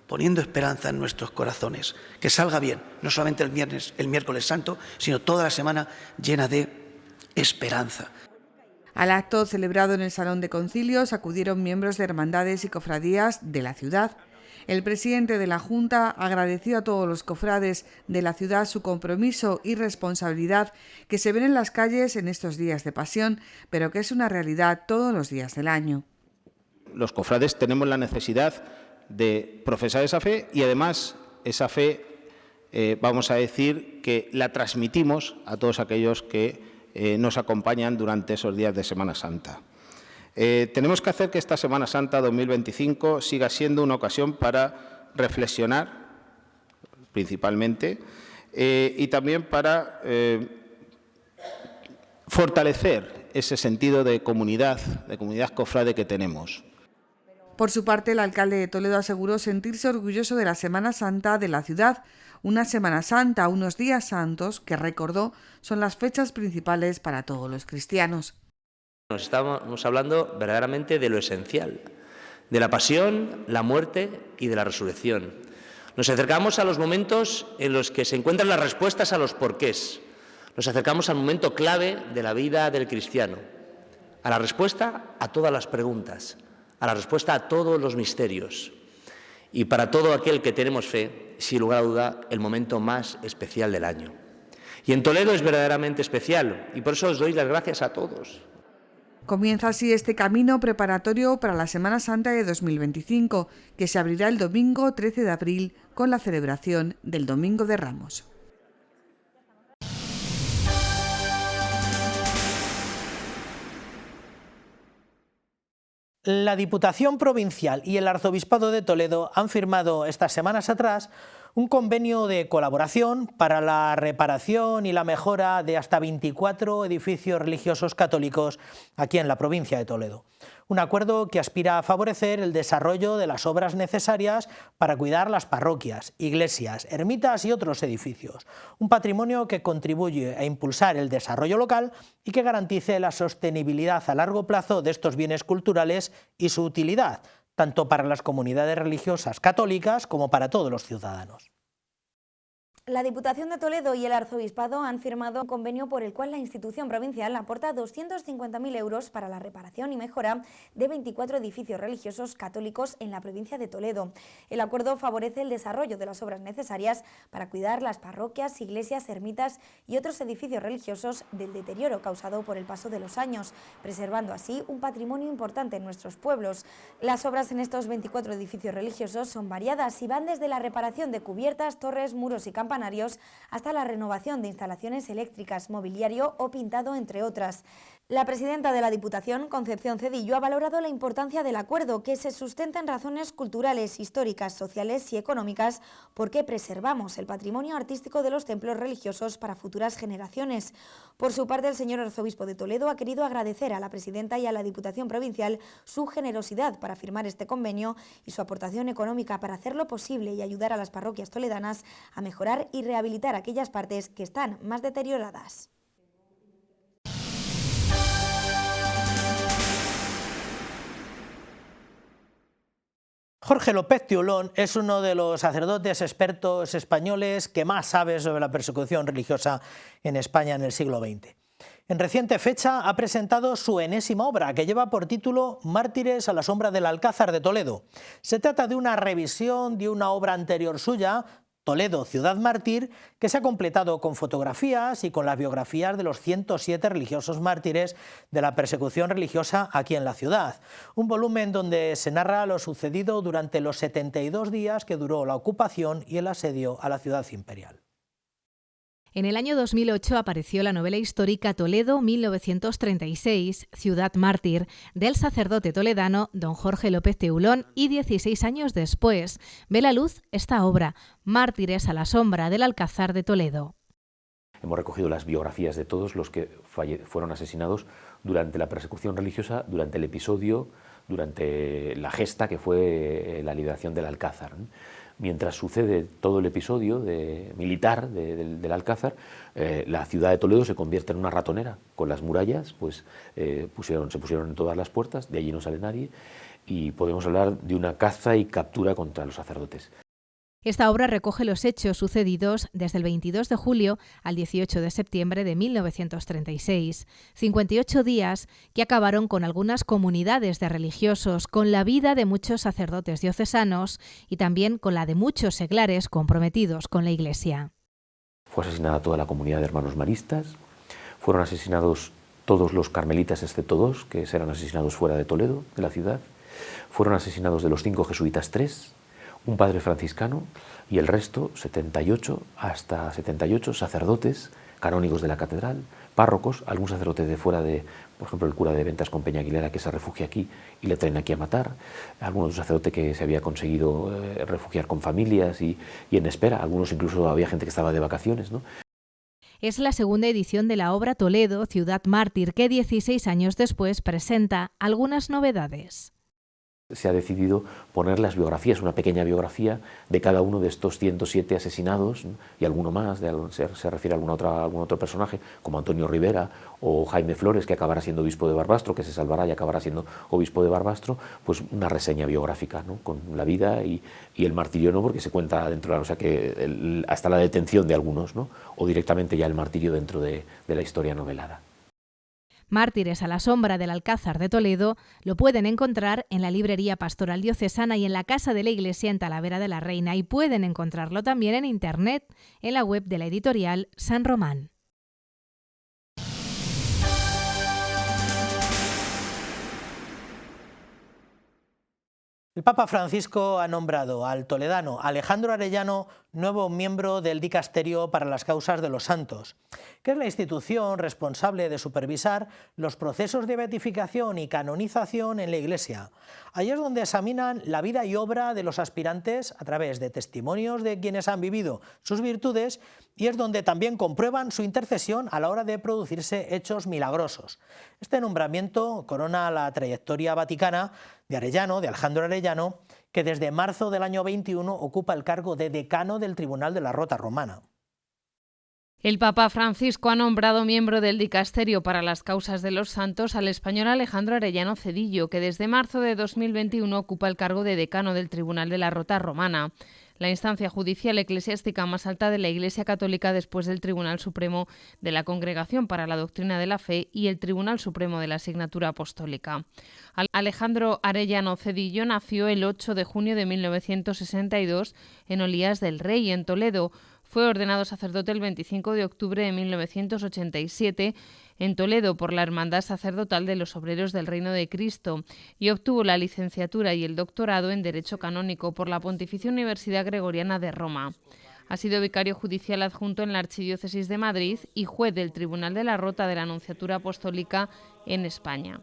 poniendo esperanza en nuestros corazones, que salga bien, no solamente el miércoles santo, sino toda la semana llena de esperanza. Al acto celebrado en el Salón de Concilios acudieron miembros de hermandades y cofradías de la ciudad. El presidente de la Junta agradeció a todos los cofrades de la ciudad su compromiso y responsabilidad que se ven en las calles en estos días de pasión, pero que es una realidad todos los días del año. Los cofrades tenemos la necesidad de profesar esa fe y además esa fe, vamos a decir, que la transmitimos a todos aquellos que nos acompañan durante esos días de Semana Santa. Tenemos que hacer que esta Semana Santa 2025 siga siendo una ocasión para reflexionar, principalmente, y también para fortalecer ese sentido de comunidad cofrade que tenemos. Por su parte, el alcalde de Toledo aseguró sentirse orgulloso de la Semana Santa de la ciudad, una Semana Santa, unos días santos, que recordó son las fechas principales para todos los cristianos. Nos estamos hablando verdaderamente de lo esencial, de la pasión, la muerte y de la resurrección. Nos acercamos a los momentos en los que se encuentran las respuestas a los porqués. Nos acercamos al momento clave de la vida del cristiano, a la respuesta a todas las preguntas, a la respuesta a todos los misterios. Y para todo aquel que tenemos fe, sin lugar a duda, el momento más especial del año. Y en Toledo es verdaderamente especial, y por eso os doy las gracias a todos. Comienza así este camino preparatorio para la Semana Santa de 2025, que se abrirá el domingo 13 de abril con la celebración del Domingo de Ramos. La Diputación Provincial y el Arzobispado de Toledo han firmado estas semanas atrás un convenio de colaboración para la reparación y la mejora de hasta 24 edificios religiosos católicos aquí en la provincia de Toledo. Un acuerdo que aspira a favorecer el desarrollo de las obras necesarias para cuidar las parroquias, iglesias, ermitas y otros edificios. Un patrimonio que contribuye a impulsar el desarrollo local y que garantice la sostenibilidad a largo plazo de estos bienes culturales y su utilidad, tanto para las comunidades religiosas católicas como para todos los ciudadanos. La Diputación de Toledo y el Arzobispado han firmado un convenio por el cual la institución provincial aporta 250.000 euros para la reparación y mejora de 24 edificios religiosos católicos en la provincia de Toledo. El acuerdo favorece el desarrollo de las obras necesarias para cuidar las parroquias, iglesias, ermitas y otros edificios religiosos del deterioro causado por el paso de los años, preservando así un patrimonio importante en nuestros pueblos. Las obras en estos 24 edificios religiosos son variadas y van desde la reparación de cubiertas, torres, muros y campanarios hasta la renovación de instalaciones eléctricas, mobiliario o pintado, entre otras. La presidenta de la Diputación, Concepción Cedillo, ha valorado la importancia del acuerdo, que se sustenta en razones culturales, históricas, sociales y económicas, porque preservamos el patrimonio artístico de los templos religiosos para futuras generaciones. Por su parte, el señor arzobispo de Toledo ha querido agradecer a la presidenta y a la Diputación Provincial su generosidad para firmar este convenio y su aportación económica para hacerlo posible y ayudar a las parroquias toledanas a mejorar y rehabilitar aquellas partes que están más deterioradas. Jorge López Teulón es uno de los sacerdotes expertos españoles que más sabe sobre la persecución religiosa en España en el siglo XX. En reciente fecha ha presentado su enésima obra, que lleva por título Mártires a la sombra del Alcázar de Toledo. Se trata de una revisión de una obra anterior suya, Toledo, ciudad mártir, que se ha completado con fotografías y con las biografías de los 107 religiosos mártires de la persecución religiosa aquí en la ciudad. Un volumen donde se narra lo sucedido durante los 72 días que duró la ocupación y el asedio a la ciudad imperial. En el año 2008 apareció la novela histórica Toledo 1936, Ciudad Mártir, del sacerdote toledano don Jorge López Teulón, y 16 años después ve la luz esta obra, Mártires a la sombra del Alcázar de Toledo. Hemos recogido las biografías de todos los que fueron asesinados durante la persecución religiosa, durante el episodio, durante la gesta que fue la liberación del Alcázar. Mientras sucede todo el episodio militar del Alcázar, la ciudad de Toledo se convierte en una ratonera. Con las murallas se pusieron en todas las puertas, de allí no sale nadie, y podemos hablar de una caza y captura contra los sacerdotes. Esta obra recoge los hechos sucedidos desde el 22 de julio al 18 de septiembre de 1936, 58 días que acabaron con algunas comunidades de religiosos, con la vida de muchos sacerdotes diocesanos y también con la de muchos seglares comprometidos con la Iglesia. Fue asesinada toda la comunidad de hermanos maristas, fueron asesinados todos los carmelitas excepto 2, que serán asesinados fuera de Toledo, de la ciudad, fueron asesinados de los 5 jesuitas 3, un padre franciscano y el resto, 78 sacerdotes canónigos de la catedral, párrocos, algún sacerdote de fuera de, por ejemplo, el cura de Ventas con Peña Aguilera, que se refugia aquí y le traen aquí a matar, algún otro sacerdote que se había conseguido refugiar con familias y en espera, algunos incluso había gente que estaba de vacaciones, ¿no? Es la segunda edición de la obra Toledo, Ciudad Mártir, que 16 años después presenta algunas novedades. Se ha decidido poner las biografías, una pequeña biografía de cada uno de estos 107 asesinados, ¿no? Y alguno más, se refiere a algún otro personaje, como Antonio Rivera o Jaime Flores, que acabará siendo obispo de Barbastro, que se salvará y acabará siendo obispo de Barbastro, pues una reseña biográfica, ¿no? Con la vida y el martirio, ¿no? Porque se cuenta dentro de o sea que hasta la detención de algunos, ¿no? O directamente ya el martirio dentro de la historia novelada. Mártires a la sombra del Alcázar de Toledo lo pueden encontrar en la Librería Pastoral Diocesana y en la Casa de la Iglesia en Talavera de la Reina, y pueden encontrarlo también en Internet, en la web de la editorial San Román. El Papa Francisco ha nombrado al toledano Alejandro Arellano nuevo miembro del Dicasterio para las Causas de los Santos, que es la institución responsable de supervisar los procesos de beatificación y canonización en la Iglesia. Allí es donde examinan la vida y obra de los aspirantes a través de testimonios de quienes han vivido sus virtudes, y es donde también comprueban su intercesión a la hora de producirse hechos milagrosos. Este nombramiento corona la trayectoria vaticana de Arellano, de Alejandro Arellano, que desde marzo del año 21 ocupa el cargo de decano del Tribunal de la Rota Romana. El Papa Francisco ha nombrado miembro del Dicasterio para las Causas de los Santos al español Alejandro Arellano Cedillo, que desde marzo de 2021 ocupa el cargo de decano del Tribunal de la Rota Romana, la instancia judicial eclesiástica más alta de la Iglesia Católica después del Tribunal Supremo de la Congregación para la Doctrina de la Fe y el Tribunal Supremo de la Asignatura Apostólica. Alejandro Arellano Cedillo nació el 8 de junio de 1962 en Olías del Rey, en Toledo. Fue ordenado sacerdote el 25 de octubre de 1987 en Toledo por la Hermandad Sacerdotal de los Obreros del Reino de Cristo y obtuvo la licenciatura y el doctorado en Derecho Canónico por la Pontificia Universidad Gregoriana de Roma. Ha sido vicario judicial adjunto en la Archidiócesis de Madrid y juez del Tribunal de la Rota de la Anunciatura Apostólica en España.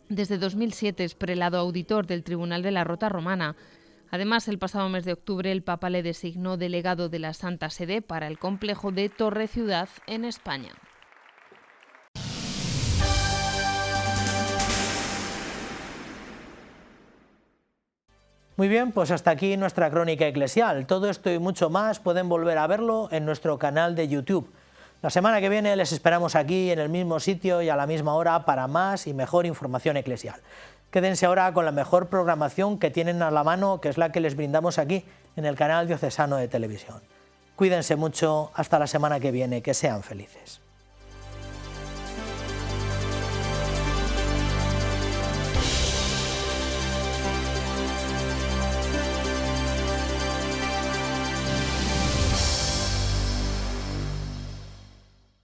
Desde 2007 es prelado auditor del Tribunal de la Rota Romana. Además, el pasado mes de octubre el Papa le designó delegado de la Santa Sede para el complejo de Torre Ciudad en España. Muy bien, pues hasta aquí nuestra crónica eclesial. Todo esto y mucho más pueden volver a verlo en nuestro canal de YouTube. La semana que viene les esperamos aquí en el mismo sitio y a la misma hora para más y mejor información eclesial. Quédense ahora con la mejor programación que tienen a la mano, que es la que les brindamos aquí en el canal diocesano de televisión. Cuídense mucho, hasta la semana que viene, que sean felices.